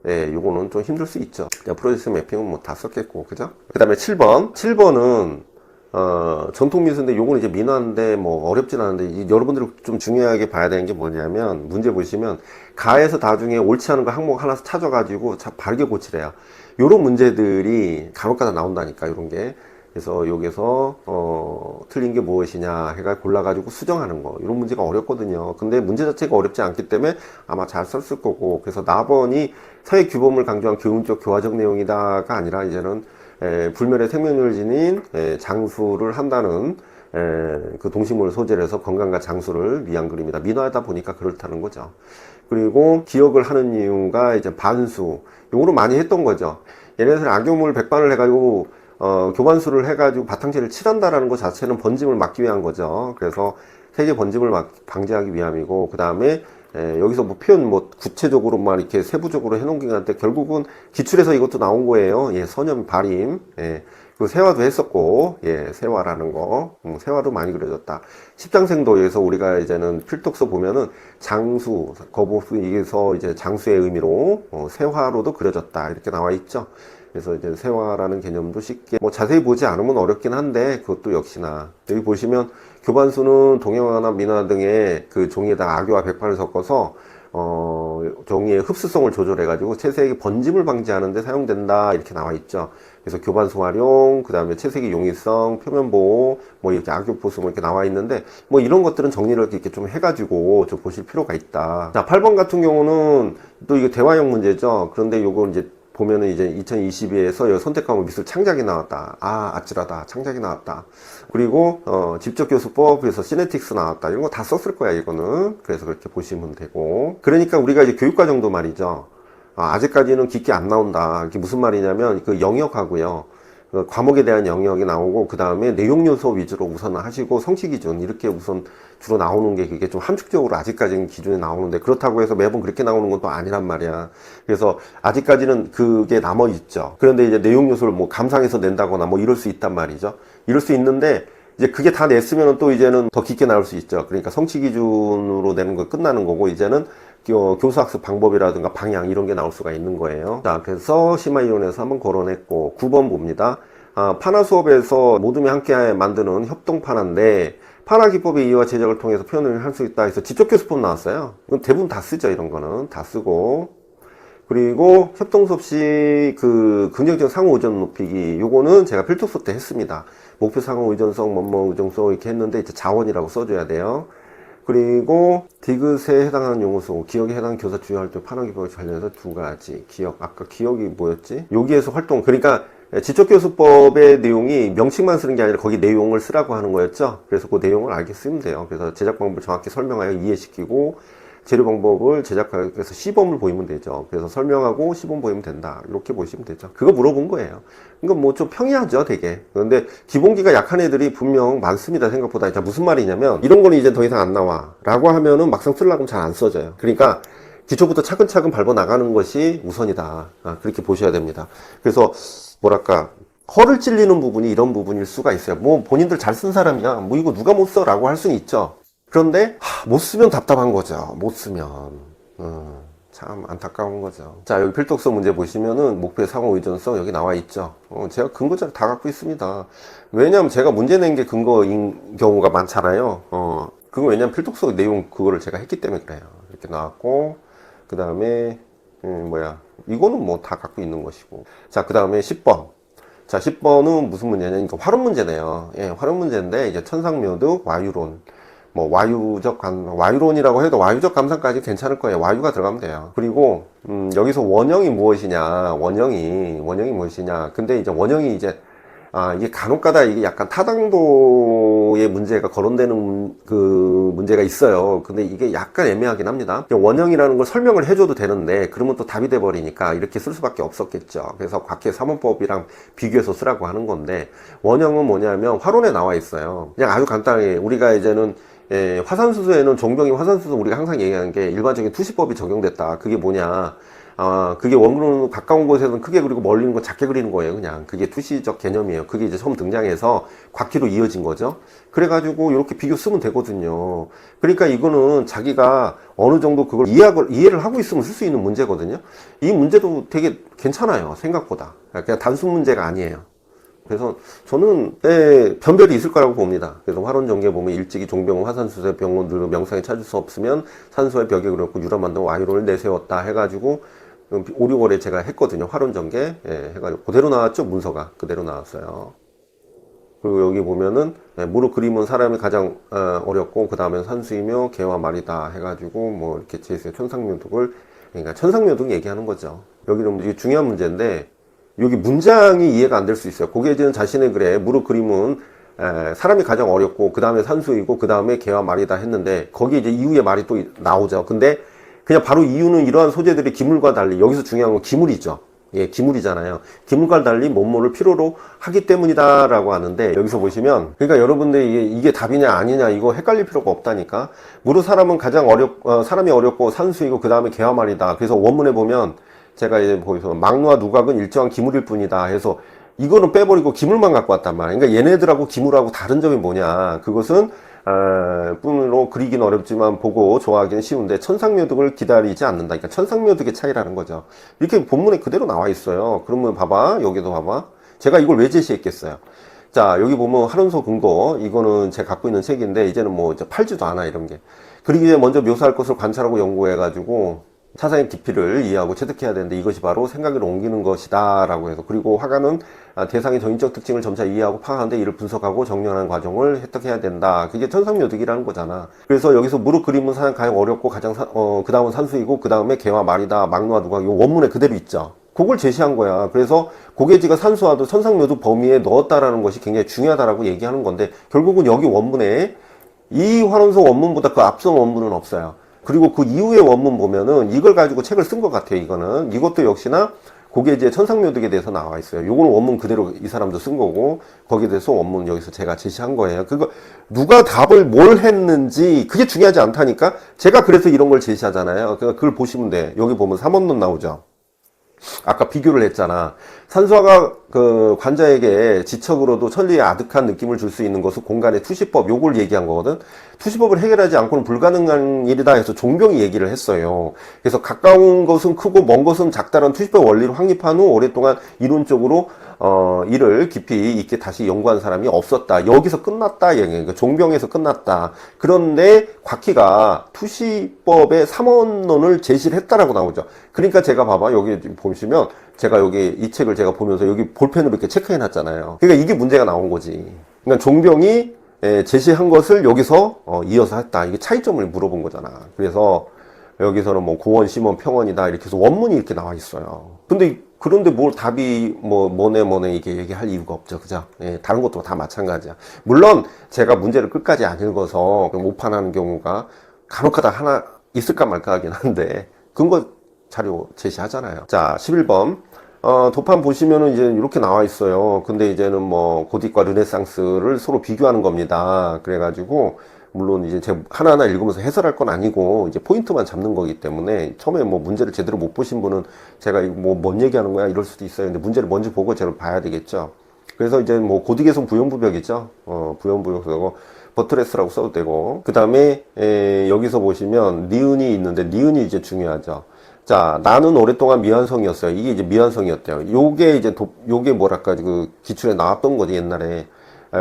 요거는 좀 힘들 수 있죠. 프로젝션 매핑은 뭐 다 썼겠고, 그죠? 그 다음에 7번. 7번은 전통미술인데 요거는 이제 민화인데 뭐 어렵진 않은데 여러분들이 좀 중요하게 봐야 되는 게 뭐냐면, 문제 보시면 가에서 나중에 옳지 않은 거 항목 하나 찾아가지고 바르게 고치래요. 요런 문제들이 간혹가다 나온다니까, 요런 게. 그래서 여기서 틀린 게 무엇이냐 해가 골라가지고 수정하는 거, 이런 문제가 어렵거든요. 근데 문제 자체가 어렵지 않기 때문에 아마 잘 썼을 거고, 그래서 나번이 사회 규범을 강조한 교훈적 교화적 내용이다가 아니라 이제는 불멸의 생명력을 지닌 장수를 한다는 그 동식물을 소재로 해서 건강과 장수를 위한 그림이다. 민화하다 보니까 그렇다는 거죠. 그리고 기억을 하는 이유가 이제 반수, 요거를 많이 했던 거죠. 예를 들어서 악용물 백반을 해가지고 교반수를 해가지고 바탕재를 칠한다라는 것 자체는 번짐을 막기 위한 거죠. 그래서 세계 번짐을 방지하기 위함이고, 그 다음에 여기서 뭐 표현 뭐 구체적으로 막 이렇게 세부적으로 해놓은 게 한데 결국은 기출에서 이것도 나온 거예요. 예, 선염 발임. 예. 그 세화도 했었고, 예, 세화라는 거, 세화도 많이 그려졌다. 십장생도에서 우리가 이제는 필독서 보면은 장수, 거복수에서 이제 장수의 의미로 세화로도 그려졌다 이렇게 나와 있죠. 그래서 이제 세화라는 개념도 쉽게 뭐 자세히 보지 않으면 어렵긴 한데, 그것도 역시나 여기 보시면 교반수는 동양화나 민화 등의 그 종이에다가 악유와 백판을 섞어서 종이의 흡수성을 조절해가지고 채색의 번짐을 방지하는 데 사용된다 이렇게 나와 있죠. 그래서 교반수 활용, 그 다음에 채색의 용이성, 표면 보호, 뭐 이렇게 악유 보수 뭐 이렇게 나와 있는데, 뭐 이런 것들은 정리를 이렇게 좀 해가지고 좀 보실 필요가 있다. 자, 8번 같은 경우는 또 이거 대화형 문제죠. 그런데 요거 이제 보면은 이제 2022에서 선택 과목 미술 창작이 나왔다. 아, 아찔하다. 창작이 나왔다. 그리고 직접 교수법, 그래서 시네틱스 나왔다. 이런 거 다 썼을 거야, 이거는. 그래서 그렇게 보시면 되고. 그러니까 우리가 이제 교육과정도 말이죠. 아직까지는 깊게 안 나온다. 이게 무슨 말이냐면 그 영역하고요. 그 과목에 대한 영역이 나오고, 그 다음에 내용 요소 위주로 우선 하시고, 성취 기준 이렇게 우선 주로 나오는 게, 그게 좀 함축적으로 아직까지는 기준에 나오는데, 그렇다고 해서 매번 그렇게 나오는 건 또 아니란 말이야. 그래서 아직까지는 그게 남아 있죠. 그런데 이제 내용 요소를 뭐 감상해서 낸다거나 뭐 이럴 수 있단 말이죠. 이럴 수 있는데, 이제 그게 다 냈으면 또 이제는 더 깊게 나올 수 있죠. 그러니까 성취 기준으로 내는 거 끝나는 거고, 이제는 교수학습 방법이라든가 방향 이런 게 나올 수가 있는 거예요. 자, 그래서 심화이론에서 한번 걸어냈고, 9번 봅니다. 파나 수업에서 모둠이 함께 만드는 협동파나인데, 파나 기법의 이해와 제작을 통해서 표현을 할 수 있다 해서 지적교수법 나왔어요. 대부분 다 쓰죠. 이런 거는 다 쓰고. 그리고 협동 수업시 그 긍정적 상호 의존 높이기, 요거는 제가 필독서 때 했습니다. 목표 상호 의존성, 뭐뭐 의존성 이렇게 했는데 이제 자원이라고 써줘야 돼요. 그리고 디귿에 해당하는 용어소, 기억에 해당하는 교사 주요 활동, 파나 기법에 관련해서 두 가지. 기억, 아까 기억이 뭐였지? 여기에서 활동, 그러니까 지적교수법의 내용이 명칭만 쓰는 게 아니라 거기 내용을 쓰라고 하는 거였죠. 그래서 그 내용을 알게 쓰면 돼요. 그래서 제작 방법을 정확히 설명하여 이해시키고, 재료 방법을 제작해서 시범을 보이면 되죠. 그래서 설명하고 시범 보이면 된다. 이렇게 보시면 되죠. 그거 물어본 거예요. 그러니까 뭐 좀 평이하죠, 되게. 그런데 기본기가 약한 애들이 분명 많습니다, 생각보다. 자, 무슨 말이냐면, 이런 거는 이제 더 이상 안 나와. 라고 하면은 막상 쓰려고 하면 잘 안 써져요. 그러니까, 기초부터 차근차근 밟아 나가는 것이 우선이다. 그렇게 보셔야 됩니다. 그래서, 뭐랄까, 허를 찔리는 부분이 이런 부분일 수가 있어요. 뭐, 본인들 잘 쓴 사람이야. 뭐, 이거 누가 못 써? 라고 할 수는 있죠. 그런데 못 쓰면 답답한 거죠. 못 쓰면 참 안타까운 거죠. 자, 여기 필독서 문제 보시면은 목표의 상호 의존성 여기 나와 있죠. 제가 근거자료 다 갖고 있습니다. 왜냐면 제가 문제 낸 게 근거인 경우가 많잖아요. 그거 왜냐면 필독서 내용 그거를 제가 했기 때문에 그래요. 이렇게 나왔고, 그 다음에 이거는 뭐 다 갖고 있는 것이고. 자, 그 다음에 10번. 자, 10번은 무슨 문제냐? 그러니까 활용 문제네요. 예, 활용 문제인데, 이제 천상묘득, 와유론. 뭐, 와유론이라고 해도 와유적 감상까지 괜찮을 거예요. 와유가 들어가면 돼요. 그리고, 여기서 원형이 무엇이냐? 원형이 무엇이냐? 근데 이제 원형이 이제, 이게 간혹가다 이게 약간 타당도의 문제가 거론되는 그 문제가 있어요. 근데 이게 약간 애매하긴 합니다. 원형이라는 걸 설명을 해줘도 되는데, 그러면 또 답이 돼버리니까 이렇게 쓸 수밖에 없었겠죠. 그래서 곽해 삼원법이랑 비교해서 쓰라고 하는 건데, 원형은 뭐냐면 화론에 나와 있어요. 그냥 아주 간단하게, 우리가 이제는 화산수소에는 종병이 화산수소 우리가 항상 얘기하는 게 일반적인 투시법이 적용됐다. 그게 뭐냐? 그게 원그룹 가까운 곳에서는 크게 그리고 멀리 있는 거 작게 그리는 거예요. 그냥 그게 투시적 개념이에요. 그게 이제 처음 등장해서 곽기로 이어진 거죠. 그래가지고 이렇게 비교 쓰면 되거든요. 그러니까 이거는 자기가 어느 정도 그걸 이해를 하고 있으면 쓸 수 있는 문제거든요. 이 문제도 되게 괜찮아요. 생각보다. 그냥 단순 문제가 아니에요. 그래서 저는 변별이 있을 거라고 봅니다. 그래서 화론전개 보면 일찍이 종병 화산수소의 병원들 명상에 찾을 수 없으면 산소의 벽에 그렸고 유라 만든 와이론을 내세웠다 해가지고 5, 6월에 제가 했거든요. 화론전개 해가지고 그대로 나왔죠. 문서가 그대로 나왔어요. 그리고 여기 보면은 무릎 그림은 사람이 가장 어렵고 그 다음에 산수이며 개와 말이다 해가지고 뭐 이렇게 제시의 천상묘득을 그러니까 천상묘득 얘기하는 거죠. 여기는 되게 중요한 문제인데 여기 문장이 이해가 안 될 수 있어요. 고개지는 자신의 글에 무릎 그림은 사람이 가장 어렵고 그 다음에 산수이고 그 다음에 개와 말이다 했는데 거기에 이제 이후에 말이 또 나오죠. 근데 그냥 바로 이유는 이러한 소재들이 기물과 달리 여기서 중요한 건 기물이죠. 예, 기물이잖아요. 기물과 달리 뭔뭐를 필요로 하기 때문이다 라고 하는데 여기서 보시면 그러니까 여러분들 이게 답이냐 아니냐 이거 헷갈릴 필요가 없다니까. 무릇 사람은 가장 사람이 어렵고 산수이고 그 다음에 개와 말이다. 그래서 원문에 보면 제가 이제 보여서 막루와 누각은 일정한 기물일 뿐이다 해서 이거는 빼버리고 기물만 갖고 왔단 말이에요. 그러니까 얘네들하고 기물하고 다른 점이 뭐냐. 그것은 뿐으로 그리긴 어렵지만 보고 좋아하기는 쉬운데 천상묘득을 기다리지 않는다. 그러니까 천상묘득의 차이라는 거죠. 이렇게 본문에 그대로 나와 있어요. 그러면 봐봐. 여기도 봐봐. 제가 이걸 왜 제시했겠어요. 자, 여기 보면 하론소 근거. 이거는 제가 갖고 있는 책인데 이제는 뭐 이제 팔지도 않아 이런 게. 그러기 전에 먼저 묘사할 것을 관찰하고 연구해가지고 사상의 깊이를 이해하고 체득해야 되는데 이것이 바로 생각을 옮기는 것이다 라고 해서 그리고 화가는 대상의 전인적 특징을 점차 이해하고 파악하는데 이를 분석하고 정리하는 과정을 획득해야 된다. 그게 천상묘득이라는 거잖아. 그래서 여기서 무릎 그림은 사상 가장 어렵고 가장 그 다음은 산수이고 그 다음에 개와 말이다. 막루와 누각 이 원문에 그대로 있죠. 그걸 제시한 거야. 그래서 고개지가 산수와도 천상묘득 범위에 넣었다라는 것이 굉장히 중요하다라고 얘기하는 건데 결국은 여기 원문에 이 화론서 원문보다 그 앞선 원문은 없어요. 그리고 그 이후의 원문 보면은 이걸 가지고 책을 쓴 것 같아요. 이것도 역시나 고개지의 천상묘득에 대해서 나와 있어요. 요거는 원문 그대로 이 사람도 쓴 거고 거기에 대해서 원문 여기서 제가 제시한 거예요. 그거 누가 답을 뭘 했는지 그게 중요하지 않다니까. 제가 그래서 이런 걸 제시하잖아요. 그걸 보시면 돼. 여기 보면 3원론 나오죠. 아까 비교를 했잖아. 산수화가 그 관자에게 지척으로도 천리에 아득한 느낌을 줄 수 있는 것은 공간의 투시법, 요걸 얘기한 거거든. 투시법을 해결하지 않고는 불가능한 일이다 해서 종병이 얘기를 했어요. 그래서 가까운 것은 크고 먼 것은 작다는 투시법 원리를 확립한 후 오랫동안 이론적으로 이를 깊이 있게 다시 연구한 사람이 없었다. 여기서 끝났다. 그러니까 종병에서 끝났다. 그런데 곽희가 투시법의 3원론을 제시를 했다라고 나오죠. 그러니까 제가 봐봐. 여기 보시면 제가 여기 이 책을 제가 보면서 여기 볼펜으로 이렇게 체크해 놨잖아요. 그러니까 이게 문제가 나온 거지. 그러니까 종병이 제시한 것을 여기서 이어서 했다. 이게 차이점을 물어본 거잖아. 그래서 여기서는 뭐 고원, 심원, 평원이다. 이렇게 해서 원문이 이렇게 나와 있어요. 그런데 뭘 답이 뭐네 이게 얘기할 이유가 없죠. 그죠? 예, 다른 것도 다 마찬가지야. 물론 제가 문제를 끝까지 안 읽어서 오판하는 경우가 간혹가다 하나 있을까 말까 하긴 한데 근거 자료 제시하잖아요. 자, 11번. 도판 보시면은 이제 이렇게 나와 있어요. 근데 이제는 뭐 고딕과 르네상스를 서로 비교하는 겁니다. 그래가지고 물론 이제 제가 하나하나 읽으면서 해설할 건 아니고 이제 포인트만 잡는 거기 때문에 처음에 뭐 문제를 제대로 못 보신 분은 제가 이거 뭔 얘기하는 거야 이럴 수도 있어요. 근데 문제를 먼저 보고 제가 봐야 되겠죠. 그래서 이제 뭐 고딕에서는 부연부벽이죠. 부연부벽이고 버트레스라고 써도 되고 그 다음에 여기서 보시면 니은이 있는데 니은이 이제 중요하죠. 자, 나는 오랫동안 미완성이었어요. 이게 이제 미완성이었대요. 요게 뭐랄까, 그 기출에 나왔던 거지, 옛날에.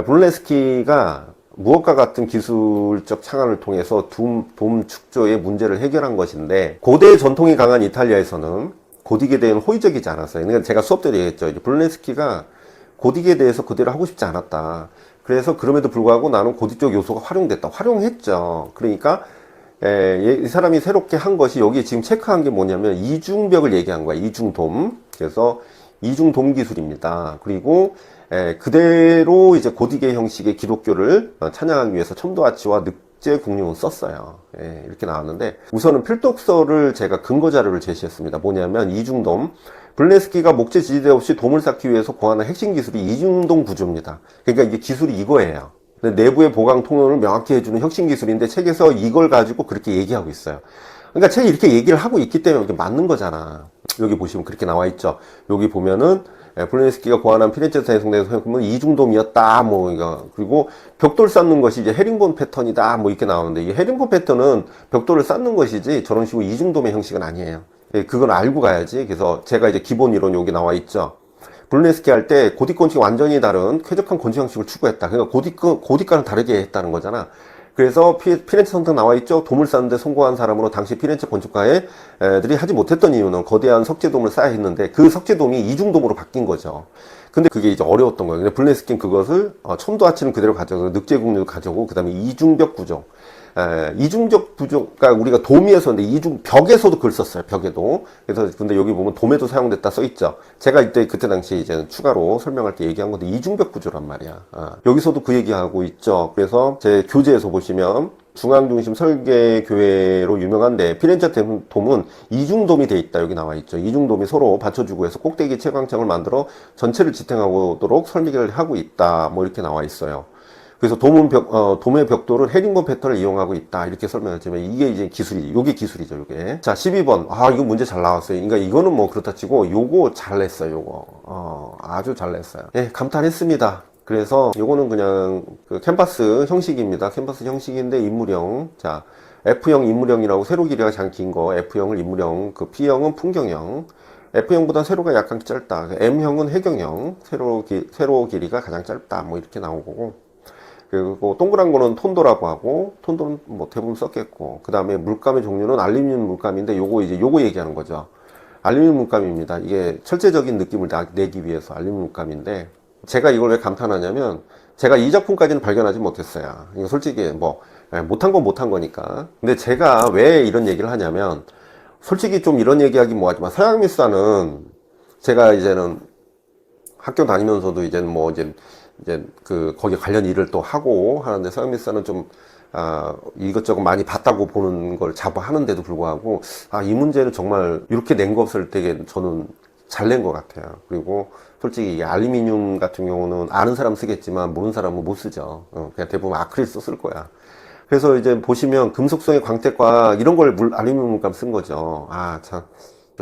브롤레스키가 무엇과 같은 기술적 창안을 통해서 돔 축조의 문제를 해결한 것인데, 고대 전통이 강한 이탈리아에서는 고딕에 대한 호의적이지 않았어요. 그러니까 제가 수업 때 얘기했죠. 브롤레스키가 고딕에 대해서 그대로 하고 싶지 않았다. 그래서 그럼에도 불구하고 나는 고딕적 요소가 활용됐다. 활용했죠. 그러니까 이 사람이 새롭게 한 것이 여기 지금 체크한 게 뭐냐면 이중벽을 얘기한 거야. 이중돔. 그래서 이중돔 기술입니다. 그리고 그대로 이제 고딕의 형식의 기독교를 찬양하기 위해서 첨도아치와 늑제 궁룡을 썼어요. 이렇게 나왔는데 우선은 필독서를 제가 근거 자료를 제시했습니다. 뭐냐면 이중돔. 블레스키가 목재 지지대 없이 돔을 쌓기 위해서 고안한 핵심 기술이 이중돔 구조입니다. 그러니까 이게 기술이 이거예요. 내부의 보강 통로를 명확히 해주는 혁신 기술인데 책에서 이걸 가지고 그렇게 얘기하고 있어요. 그러니까 책이 이렇게 얘기를 하고 있기 때문에 이게 맞는 거잖아. 여기 보시면 그렇게 나와 있죠. 여기 보면은 브루네스키가 고안한 피렌체에서 해석된 소형품은 이중돔이었다. 뭐 이거 그리고 벽돌 쌓는 것이 이제 헤링본 패턴이다. 뭐 이렇게 나오는데 이 헤링본 패턴은 벽돌을 쌓는 것이지 저런 식으로 이중돔의 형식은 아니에요. 그건 알고 가야지. 그래서 제가 이제 기본 이론 여기 나와 있죠. 브루네스키 할 때 고딕 건축이 완전히 다른 쾌적한 건축 형식을 추구했다. 그러니까 고딕과는 다르게 했다는 거잖아. 그래서 피렌체 성당 나와 있죠. 돔을 쌓는데 성공한 사람으로 당시 피렌체 건축가들이 하지 못했던 이유는 거대한 석재돔을 쌓아야 했는데 그 석재돔이 이중돔으로 바뀐 거죠. 근데 그게 이제 어려웠던 거예요. 근데 블레스키는 그것을 첨도아치는 그대로 가져오고 늑제궁을 가져오고 그 다음에 이중벽 구조. 이중적 구조가 우리가 돔이었었는데 이중벽에서도 그걸 썼어요. 벽에도. 그래서 근데 여기 보면 돔에도 사용됐다 써있죠. 제가 그때 당시에 이제 추가로 설명할 때 얘기한 건데 이중벽 구조란 말이야. 여기서도 그 얘기하고 있죠. 그래서 제 교재에서 보시면 중앙중심 설계교회로 유명한데 피렌체 돔은 이중돔이 돼 있다. 여기 나와 있죠. 이중돔이 서로 받쳐주고 해서 꼭대기 채광창을 만들어 전체를 지탱하도록 설계를 하고 있다. 뭐 이렇게 나와 있어요. 그래서 돔의 벽돌은 헤링본 패턴을 이용하고 있다. 이렇게 설명했지만 이게 이제 기술이죠. 요게 기술이죠, 요게. 자, 12번. 이거 문제 잘 나왔어요. 그러니까 이거는 뭐 그렇다 치고 요거 잘 냈어요, 요거. 아주 잘 냈어요. 감탄했습니다. 그래서 요거는 그냥 그 캔버스 형식입니다. 캔버스 형식인데 인물형. 자, F형 인물형이라고 세로 길이가 가장 긴 거. F형을 인물형. 그 P형은 풍경형. F형보다 세로가 약간 짧다. M형은 해경형. 세로 길이가 가장 짧다. 뭐 이렇게 나오고. 그리고 동그란 거는 톤도라고 하고 톤도는 뭐 대부분 썼겠고 그 다음에 물감의 종류는 알루미늄 물감인데 요거 얘기하는 거죠. 알루미늄 물감입니다. 이게 철제적인 느낌을 내기 위해서 알루미늄 물감인데 제가 이걸 왜 감탄하냐면 제가 이 작품까지는 발견하지 못했어요. 이거 솔직히 뭐 못한 건 못한 거니까. 근데 제가 왜 이런 얘기를 하냐면 솔직히 좀 이런 얘기하기 뭐하지만 서양미사는 제가 이제는 학교 다니면서도 이제는 거기 관련 일을 또 하고 하는데 서양미사는 좀 이것저것 많이 봤다고 보는 걸 자부하는데도 불구하고 이 문제를 정말 이렇게 낸 것을 되게 저는 잘 낸 것 같아요. 그리고 솔직히 이 알루미늄 같은 경우는 아는 사람 쓰겠지만 모르는 사람은 못 쓰죠. 그냥 대부분 아크릴 썼을 거야. 그래서 이제 보시면 금속성의 광택과 이런 걸 알루미늄 물감 쓴 거죠. 참.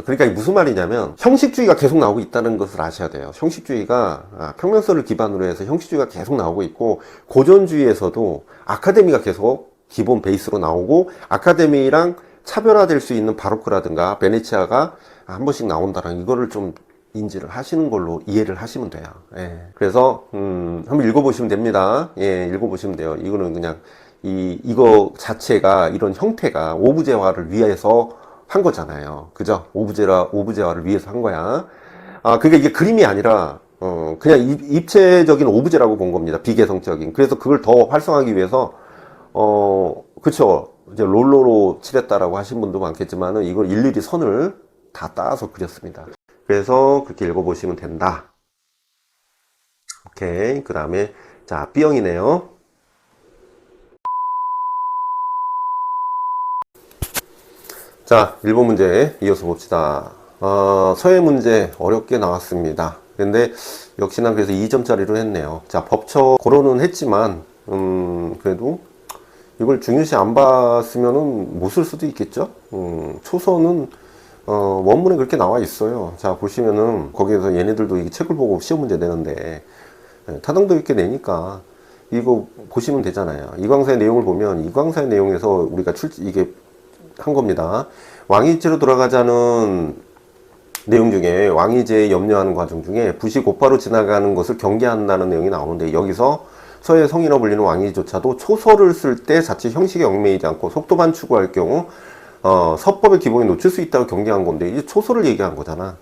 그러니까 무슨 말이냐면 형식주의가 계속 나오고 있다는 것을 아셔야 돼요. 형식주의가 평면설을 기반으로 해서 형식주의가 계속 나오고 있고 고전주의에서도 아카데미가 계속 기본 베이스로 나오고 아카데미랑 차별화될 수 있는 바로크라든가 베네치아가 한 번씩 나온다는 이거를 좀 인지를 하시는 걸로 이해를 하시면 돼요. 그래서 한번 읽어보시면 됩니다. 읽어보시면 돼요. 이거는 그냥 이거 자체가 이런 형태가 오브제화를 위해서 한 거잖아요. 그죠? 오브제화를 위해서 한 거야. 그러니까 이게 그림이 아니라, 그냥 입체적인 오브제라고 본 겁니다. 비개성적인. 그래서 그걸 더 활성화하기 위해서, 그쵸. 이제 롤러로 칠했다라고 하신 분도 많겠지만은 이걸 일일이 선을 다 따서 그렸습니다. 그래서 그렇게 읽어보시면 된다. 오케이. 그 다음에, 자, B형이네요. 자, 1번 문제 이어서 봅시다. 서예 문제 어렵게 나왔습니다. 근데 역시나 그래서 2점짜리로 했네요. 자, 법처 고려는 했지만 그래도 이걸 중요시 안 봤으면은 못 쓸 수도 있겠죠. 초서는 원문에 그렇게 나와 있어요. 자, 보시면은 거기에서 얘네들도 이 책을 보고 시험 문제 내는데 타당도 있게 내니까 이거 보시면 되잖아요. 이광사의 내용을 보면 이광사의 내용에서 우리가 이게 한 겁니다. 왕위제로 돌아가자는 내용 중에 왕위제에 염려하는 과정 중에 붓이 곧바로 지나가는 것을 경계한다는 내용이 나오는데 여기서 서예 성인어 불리는 왕위조차도 초서를 쓸 때 자칫 형식에 얽매이지 않고 속도만 추구할 경우 서법의 기본이 놓칠 수 있다고 경계한 건데 이제 초서를 얘기한 거잖아.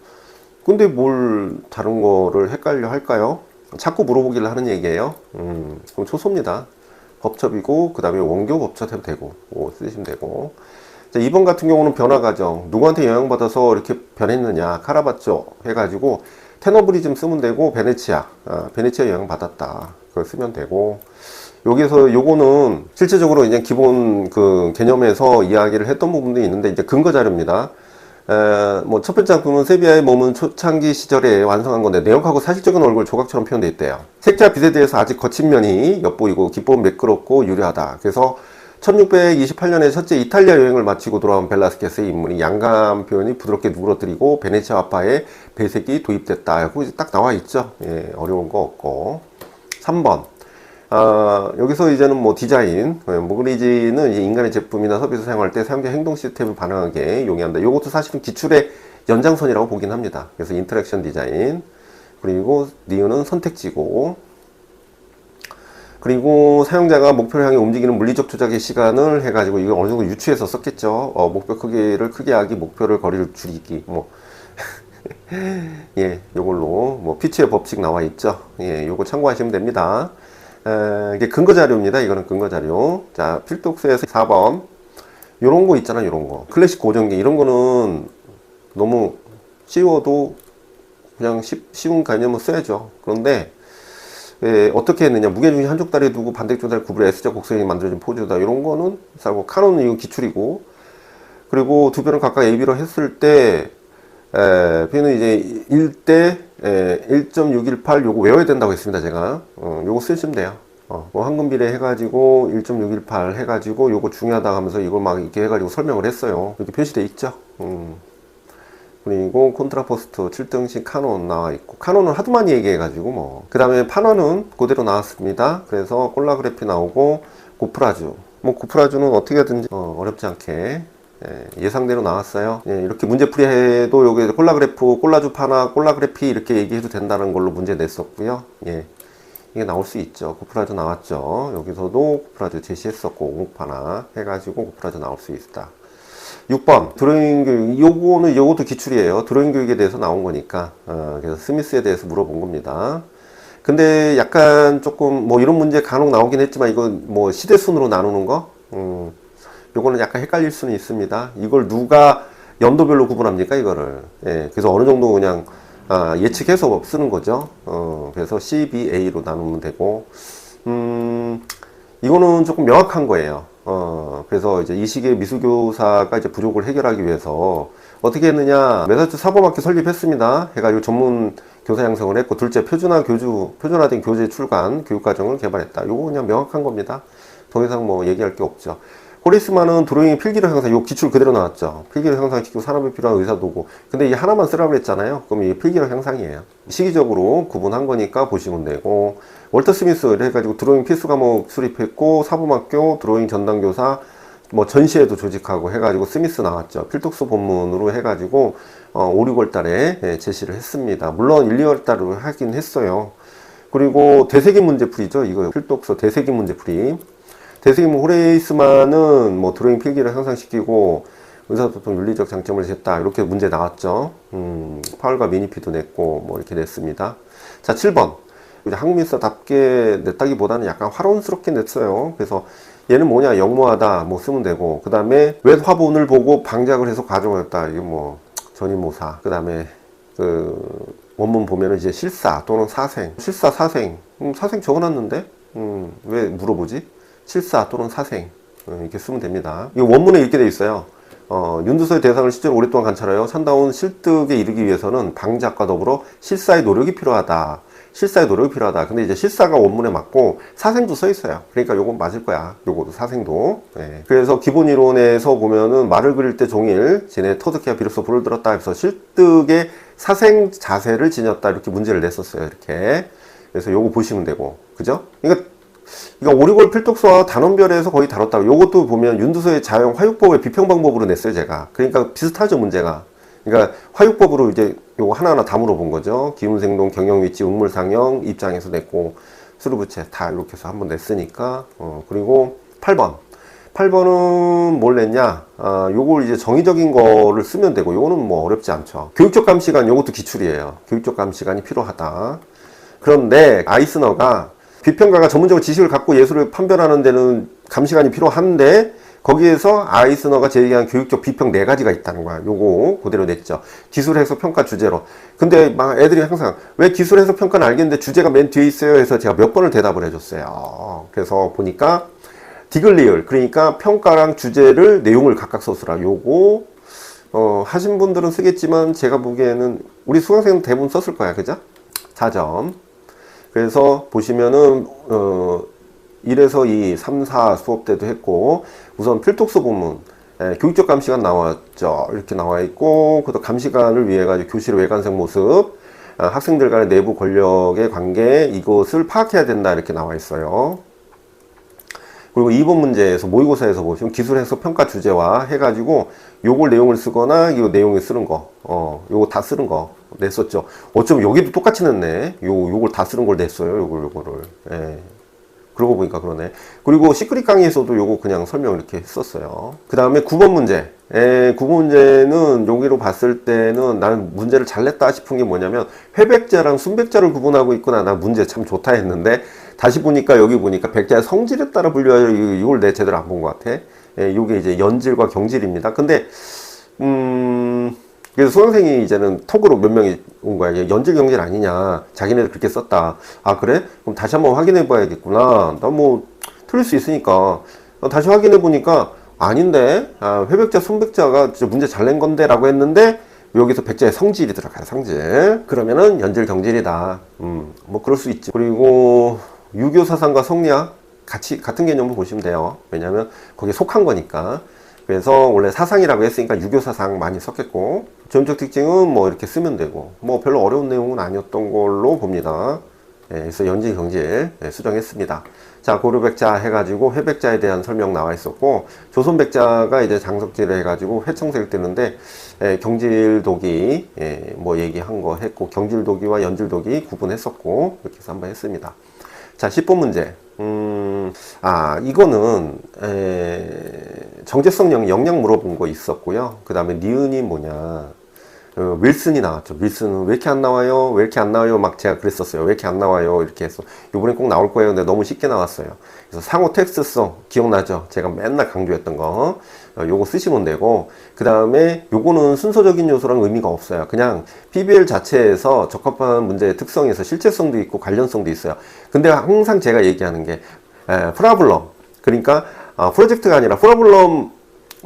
근데 뭘 다른 거를 헷갈려 할까요? 자꾸 물어보기를 하는 얘기예요. 그럼 초소입니다. 법첩이고 그 다음에 원교 법첩 해도 되고 쓰시면 되고. 자, 2번 같은 경우는 변화 과정. 누구한테 영향받아서 이렇게 변했느냐. 카라바쪼 해가지고 테너브리즘 쓰면 되고 베네치아. 베네치아 영향받았다. 그걸 쓰면 되고. 여기서 요거는 실제적으로 그냥 기본 그 개념에서 이야기를 했던 부분도 있는데 이제 근거 자료입니다. 뭐 첫 번째 작품은 세비야의 몸은 초창기 시절에 완성한 건데 내역하고 사실적인 얼굴 조각처럼 표현되어 있대요. 색채와 빛에 대해서 아직 거친 면이 엿보이고 기법은 매끄럽고 유려하다. 그래서 1628년에 첫째 이탈리아 여행을 마치고 돌아온 벨라스케스의 인물이 양감 표현이 부드럽게 누그러뜨리고 베네치아 화파에 배색이 도입됐다. 여기 딱 나와 있죠. 예, 어려운 거 없고. 3번. 여기서 이제는 뭐 디자인, 모그리지는 이제 인간의 제품이나 서비스 사용할 때 사용자 행동 시스템을 반영하게 용이한다. 이것도 사실은 기출의 연장선이라고 보긴 합니다. 그래서 인터랙션 디자인, 그리고 니은은 선택지고, 그리고 사용자가 목표를 향해 움직이는 물리적 조작의 시간을 해가지고 이거 어느 정도 유추해서 썼겠죠. 목표 크기를 크게 하기, 목표를 거리를 줄이기, 뭐. 예, 요걸로, 뭐, 피치의 법칙 나와 있죠. 예, 요거 참고하시면 됩니다. 이게 근거 자료입니다. 이거는 근거 자료. 자, 필독스에서 4번. 요런 거 있잖아, 요런 거. 클래식 고전기. 이런 거는 너무 쉬워도 그냥 쉬운 개념을 써야죠. 그런데, 어떻게 했느냐. 무게중심 한쪽 다리에 두고 반대쪽 다리 구부려 S자 곡선이 만들어진 포즈다. 이런 거는 살고, 카논은 이거 기출이고, 그리고 두 변을 각각 AB로 했을 때, B는 이제 1대 1.618 요거 외워야 된다고 했습니다. 제가 요거 쓰시면 돼요. 뭐 황금 비례 해가지고 1.618 해가지고 요거 중요하다 하면서 이걸 막 이렇게 해가지고 설명을 했어요. 이렇게 표시돼 있죠. 그리고 콘트라포스트 7등식 카논 나와 있고, 카논은 하도 많이 얘기해가지고 뭐. 그 다음에 판원은 그대로 나왔습니다. 그래서 콜라그래피 나오고 고프라주. 뭐 고프라주는 어떻게 하든지 어렵지 않게 예상대로 나왔어요. 예, 이렇게 문제풀이 해도 여기 콜라그래프, 콜라주 파나, 콜라그래피 이렇게 얘기해도 된다는 걸로 문제 냈었고요. 예, 이게 나올 수 있죠. 고프라주 나왔죠. 여기서도 고프라주 제시했었고, 옹파나 해가지고 고프라주 나올 수 있다. 6번 드로잉 교육. 요것도 기출이에요. 드로잉 교육에 대해서 나온 거니까. 그래서 스미스에 대해서 물어본 겁니다. 근데 약간 조금 뭐 이런 문제 간혹 나오긴 했지만 이거 뭐 시대 순으로 나누는 거. 요거는 약간 헷갈릴 수는 있습니다. 이걸 누가 연도별로 구분합니까, 이거를. 예, 그래서 어느 정도 그냥, 예측해서 쓰는 거죠. 그래서 CBA로 나누면 되고, 이거는 조금 명확한 거예요. 그래서 이제 이 시기에 미술교사가 이제 부족을 해결하기 위해서 어떻게 했느냐, 매사추 사범학교 설립했습니다. 해가지고 전문 교사 양성을 했고, 둘째 표준화된 교재 출간 교육과정을 개발했다. 요거 그냥 명확한 겁니다. 더 이상 뭐 얘기할 게 없죠. 호리스만은 드로잉의 필기를 형상, 요 기출 그대로 나왔죠. 필기를 형상시키고 산업에 필요한 의사도구. 근데 이 하나만 쓰라고 했잖아요. 그럼 이게 필기력 형상이에요. 시기적으로 구분한 거니까 보시면 되고, 월터 스미스 해가지고 드로잉 필수 과목 수립했고, 사범학교 드로잉 전담교사 뭐 전시회도 조직하고 해가지고 스미스 나왔죠. 필독스 본문으로 해가지고 5, 6월 달에 제시를 했습니다. 물론 1, 2월 달로 하긴 했어요. 그리고 대세기 문제풀이죠. 이거 필독스 대세기 문제풀이. 대세기 호레이스만은 뭐 드로잉 필기를 형상시키고 의사소통 윤리적 장점을 쟀다. 이렇게 문제 나왔죠. 파울과 미니피도 냈고 뭐 이렇게 냈습니다. 자, 7번. 이제 한국민사답게 냈다기보다는 약간 화론스럽게 냈어요. 그래서 얘는 뭐냐, 영모하다 뭐 쓰면 되고, 그 다음에 왜 화본을 보고 방작을 해서 가져왔다. 이거 뭐 전이모사. 그 다음에 그 원문 보면은 이제 실사 또는 사생. 실사 사생. 사생 적어놨는데 왜 물어보지? 실사 또는 사생. 이렇게 쓰면 됩니다. 이 원문에 이렇게 돼 있어요. 윤두서의 대상을 실제로 오랫동안 관찰하여 참다운 실득에 이르기 위해서는 방작과 더불어 실사의 노력이 필요하다. 실사의 노력이 필요하다. 근데 이제 실사가 원문에 맞고 사생도 써 있어요. 그러니까 요건 맞을 거야. 요거도 사생도. 네. 그래서 기본 이론에서 보면은 말을 그릴 때 종일 쟤네 터득해야 비로소 불을 들었다 해서 실득의 사생 자세를 지녔다. 이렇게 문제를 냈었어요. 이렇게. 그래서 요거 보시면 되고. 그죠? 그러니까 5, 6월 필독서와 단원별에서 거의 다뤘다고. 요것도 보면 윤두서의 자영 화육법의 비평 방법으로 냈어요, 제가. 그러니까 비슷하죠, 문제가. 그러니까 화육법으로 이제 요거 하나하나 다 물어본 거죠. 기운생동, 경영위치, 음물상형 입장에서 냈고, 수루부채 다 이렇게 해서 한번 냈으니까. 그리고 8번. 8번은 뭘 냈냐? 요걸 이제 정의적인 거를 쓰면 되고, 요거는 뭐 어렵지 않죠. 교육적 감시관, 요것도 기출이에요. 교육적 감시관이 필요하다. 그런데 아이스너가 비평가가 전문적으로 지식을 갖고 예술을 판별하는 데는 감시관이 필요한데 거기에서 아이스너가 제기한 교육적 비평 4가지가 있다는 거야. 요거 그대로 냈죠. 기술 해석 평가 주제로. 근데 막 애들이 항상 왜 기술 해석 평가는 알겠는데 주제가 맨 뒤에 있어요 해서 제가 몇 번을 대답을 해줬어요. 그래서 보니까 디글리을, 그러니까 평가랑 주제를 내용을 각각 써쓰라. 요거 하신 분들은 쓰겠지만 제가 보기에는 우리 수강생은 대부분 썼을 거야. 그죠? 4점. 그래서 보시면은 1에서 2, 3, 4 수업 때도 했고, 우선 필독서 부문, 교육적 감시관 나왔죠. 이렇게 나와 있고, 그다음 감시관을 위해 가지고 교실의 외관상 모습, 학생들 간의 내부 권력의 관계, 이것을 파악해야 된다. 이렇게 나와 있어요. 그리고 2번 문제에서 모의고사에서 보시면 기술 해석 평가 주제와 해가지고 요걸 내용을 쓰거나 이거 내용을 쓰는 거, 요거 다 쓰는 거 냈었죠. 어쩌면 여기도 똑같이 냈네. 요걸 다 쓰는 걸 냈어요. 요거를. 예. 그러고 보니까 그러네. 그리고 시크릿 강의에서도 요거 그냥 설명을 이렇게 했었어요. 그 다음에 9번 문제. 9번 문제는 여기로 봤을 때는 나는 문제를 잘 냈다 싶은 게 뭐냐면 회백자랑 순백자를 구분하고 있구나. 나 문제 참 좋다 했는데 다시 보니까 여기 보니까 백자의 성질에 따라 분류하여 이걸 내 제대로 안 본 것 같아. 요게 이제 연질과 경질입니다. 근데 그래서 수강생이 이제는 톡으로 몇 명이 온 거야. 연질 경질 아니냐. 자기네들 그렇게 썼다. 아 그래? 그럼 다시 한번 확인해 봐야겠구나. 나 뭐 틀릴 수 있으니까. 다시 확인해 보니까 아닌데 회백자 순백자가 진짜 문제 잘 낸 건데 라고 했는데 여기서 백자의 성질이 들어가요. 성질. 그러면은 연질 경질이다. 뭐 그럴 수 있지. 그리고 유교 사상과 성리학 같은 개념으로 보시면 돼요. 왜냐하면 거기에 속한 거니까. 그래서 원래 사상이라고 했으니까 유교 사상 많이 썼겠고, 전적 특징은 뭐 이렇게 쓰면 되고, 뭐 별로 어려운 내용은 아니었던 걸로 봅니다. 그래서 연질 경질 수정했습니다. 자, 고려백자 해가지고 회백자에 대한 설명 나와 있었고, 조선백자가 이제 장석지를 해가지고 회청색 뜨는데, 경질도기 뭐 얘기한 거 했고, 경질도기와 연질도기 구분했었고, 이렇게 해서 한번 했습니다. 자, 10번 문제. 이거는, 정체성 영역 물어본 거 있었고요. 그 다음에 니은이 뭐냐. 윌슨이 나왔죠. 윌슨은 왜 이렇게 안 나와요? 왜 이렇게 안 나와요? 막 제가 그랬었어요. 왜 이렇게 안 나와요? 이렇게 해서. 요번에 꼭 나올 거예요. 근데 너무 쉽게 나왔어요. 그래서 상호 텍스트성, 기억나죠? 제가 맨날 강조했던 거. 요거 쓰시면 되고. 그 다음에 요거는 순서적인 요소랑 의미가 없어요. 그냥 PBL 자체에서 적합한 문제의 특성에서 실체성도 있고 관련성도 있어요. 근데 항상 제가 얘기하는 게, 프라블럼. 그러니까, 프로젝트가 아니라 프로블럼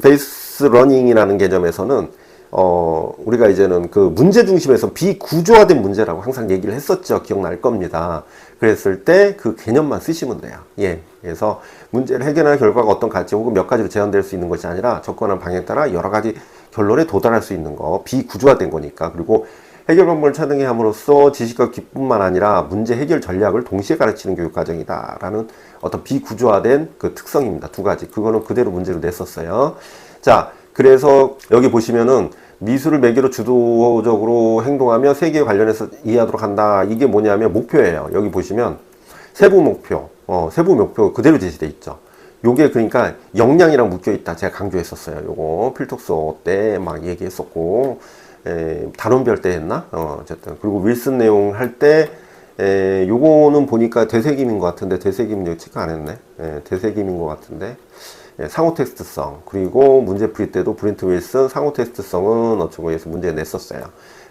베이스 러닝이라는 개념에서는 우리가 이제는 그 문제 중심에서 비구조화된 문제라고 항상 얘기를 했었죠. 기억날 겁니다. 그랬을 때 그 개념만 쓰시면 돼요. 예. 그래서 문제를 해결하는 결과가 어떤 가치 혹은 몇 가지로 제한될 수 있는 것이 아니라 접근한 방향에 따라 여러 가지 결론에 도달할 수 있는 거. 비구조화된 거니까. 그리고 해결 방법을 찾는 함으로써 지식과 기뿐만 아니라 문제 해결 전략을 동시에 가르치는 교육 과정이다. 라는 어떤 비구조화된 그 특성입니다. 2가지. 그거는 그대로 문제로 냈었어요. 자, 그래서 여기 보시면은 미술을 매개로 주도적으로 행동하며 세계에 관련해서 이해하도록 한다. 이게 뭐냐면 목표예요. 여기 보시면 세부 목표 그대로 제시돼 있죠. 요게 그러니까 역량이랑 묶여 있다. 제가 강조했었어요. 요거 필독서 때 막 얘기했었고, 단원별 때 했나? 어쨌든. 그리고 윌슨 내용 할 때, 요거는 보니까 되새김인 것 같은데, 되새김 여기 체크 안 했네. 되새김인 것 같은데. 상호 텍스트성, 그리고 문제 풀이 때도 브린트 윌슨 상호 텍스트성은 어쩌고 해서 문제 냈었어요.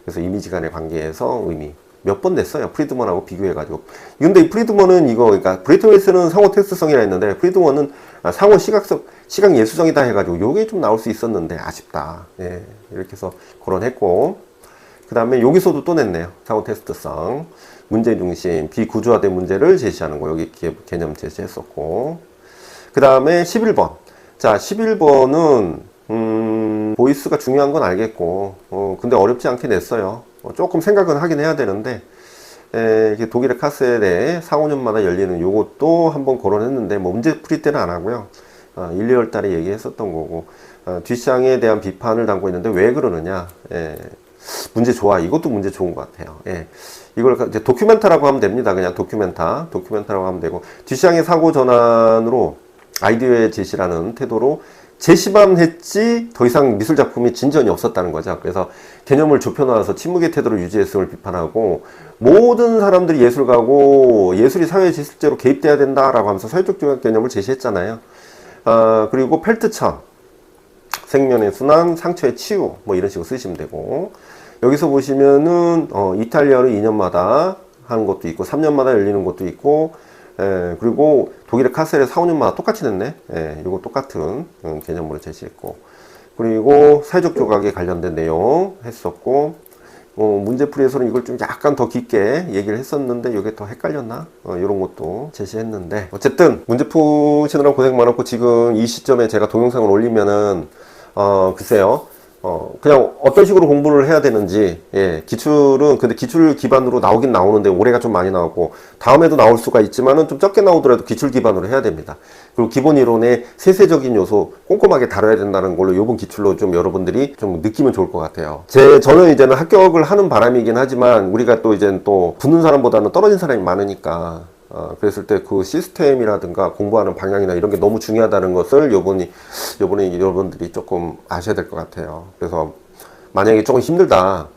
그래서 이미지 간의 관계에서 의미 몇 번 냈어요. 프리드먼하고 비교해가지고. 근데 이 프리드먼은 이거, 그러니까 브린트 윌슨은 상호 텍스트성이라 했는데 프리드먼은 상호 시각 예수성이다 해가지고 요게 좀 나올 수 있었는데 아쉽다. 예, 이렇게 해서 거론했고, 그 다음에 여기서도 또 냈네요. 상호 텍스트성, 문제 중심, 비구조화된 문제를 제시하는 거 여기 개념 제시했었고. 그 다음에 11번. 자, 11번은, 보이스가 중요한 건 알겠고, 근데 어렵지 않게 냈어요. 조금 생각은 하긴 해야 되는데, 독일의 카셀에 4, 5년마다 열리는 요것도 한번 거론했는데, 뭐 문제 풀이 때는 안 하고요. 1, 2월 달에 얘기했었던 거고, 뒷샹에 대한 비판을 담고 있는데 왜 그러느냐. 문제 좋아. 이것도 문제 좋은 것 같아요. 이걸 이제 도큐멘타라고 하면 됩니다. 그냥 도큐멘타라고 하면 되고, 뒷샹의 사고 전환으로 아이디어의 제시라는 태도로 제시만 했지 더 이상 미술 작품이 진전이 없었다는 거죠. 그래서 개념을 좁혀놔서 침묵의 태도를 유지했음을 비판하고, 모든 사람들이 예술가고 예술이 사회 실제로 개입돼야 된다라고 하면서 사회적 중요한 개념을 제시했잖아요. 그리고 펠트천, 생면의 순환, 상처의 치유, 뭐 이런 식으로 쓰시면 되고, 여기서 보시면은 이탈리아를 2년마다 하는 것도 있고 3년마다 열리는 것도 있고, 그리고 독일의 카셀에 4, 5년마다 똑같이 냈네. 이거 똑같은 개념으로 제시했고, 그리고 사회적 조각에 관련된 내용 했었고, 문제풀이에서는 이걸 좀 약간 더 깊게 얘기를 했었는데 이게 더 헷갈렸나? 이런 것도 제시했는데, 어쨌든 문제 푸시느라 고생 많았고, 지금 이 시점에 제가 동영상을 올리면은 글쎄요, 그냥 어떤 식으로 공부를 해야 되는지, 기출은, 근데 기출 기반으로 나오긴 나오는데 올해가 좀 많이 나오고, 다음에도 나올 수가 있지만은 좀 적게 나오더라도 기출 기반으로 해야 됩니다. 그리고 기본 이론의 세세적인 요소 꼼꼼하게 다뤄야 된다는 걸로 요번 기출로 좀 여러분들이 좀 느끼면 좋을 것 같아요. 저는 이제는 합격을 하는 바람이긴 하지만, 우리가 또 이제는 또 붙는 사람보다는 떨어진 사람이 많으니까, 그랬을 때 그 시스템이라든가 공부하는 방향이나 이런 게 너무 중요하다는 것을 요번에 여러분들이 조금 아셔야 될 것 같아요. 그래서 만약에 조금 힘들다,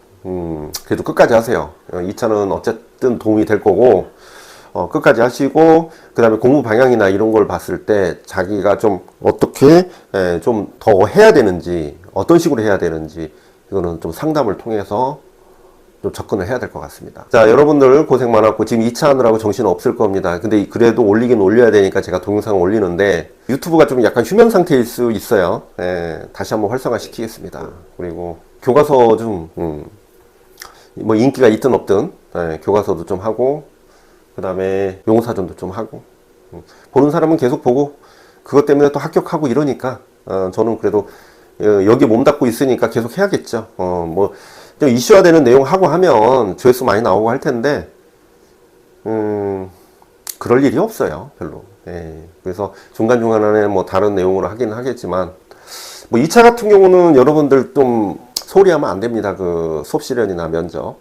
그래도 끝까지 하세요. 2차는 어쨌든 도움이 될 거고, 끝까지 하시고, 그 다음에 공부 방향이나 이런 걸 봤을 때 자기가 좀 어떻게 좀 더 해야 되는지, 어떤 식으로 해야 되는지, 이거는 좀 상담을 통해서 좀 접근을 해야 될 것 같습니다. 자, 여러분들 고생 많았고, 지금 2차 하느라고 정신 없을 겁니다. 근데 그래도 올리긴 올려야 되니까 제가 동영상을 올리는데, 유튜브가 좀 약간 휴면 상태일 수 있어요. 다시 한번 활성화 시키겠습니다. 그리고 교과서 좀, 뭐 인기가 있든 없든, 교과서도 좀 하고, 그 다음에 용어사전도 좀 하고, 보는 사람은 계속 보고, 그것 때문에 또 합격하고 이러니까, 저는 그래도 여기 몸담고 있으니까 계속 해야겠죠. 뭐, 이슈화되는 내용 하고 하면 조회수 많이 나오고 할 텐데, 그럴 일이 없어요, 별로. 그래서 중간중간에 뭐 다른 내용으로 하긴 하겠지만, 뭐 2차 같은 경우는 여러분들 좀 소홀히 하면 안 됩니다. 그 수업 시련이나 면접.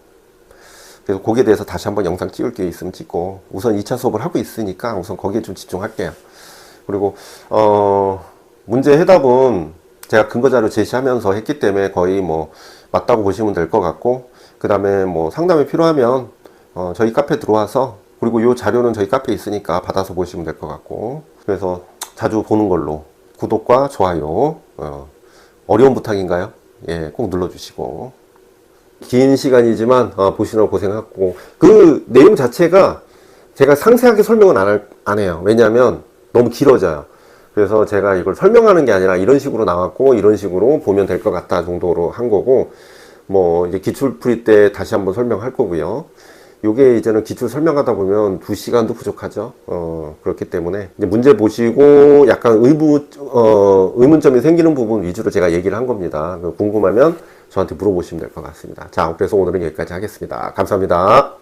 그래서 거기에 대해서 다시 한번 영상 찍을 게 있으면 찍고, 우선 2차 수업을 하고 있으니까 우선 거기에 좀 집중할게요. 그리고, 문제 해답은 제가 근거자료 제시하면서 했기 때문에 거의 뭐 맞다고 보시면 될 것 같고, 그 다음에 뭐 상담이 필요하면 저희 카페 들어와서, 그리고 이 자료는 저희 카페에 있으니까 받아서 보시면 될 것 같고, 그래서 자주 보는 걸로 구독과 좋아요, 어려운 부탁인가요? 꼭 눌러주시고, 긴 시간이지만 보시느라 고생하고, 그 내용 자체가 제가 상세하게 설명은 안 해요. 왜냐하면 너무 길어져요. 그래서 제가 이걸 설명하는 게 아니라 이런 식으로 나왔고 이런 식으로 보면 될 것 같다 정도로 한 거고, 뭐 이제 기출 풀이 때 다시 한번 설명할 거고요. 요게 이제는 기출 설명하다 보면 2시간도 부족하죠. 그렇기 때문에 이제 문제 보시고 약간 의문점이 생기는 부분 위주로 제가 얘기를 한 겁니다. 궁금하면 저한테 물어보시면 될 것 같습니다. 자, 그래서 오늘은 여기까지 하겠습니다. 감사합니다.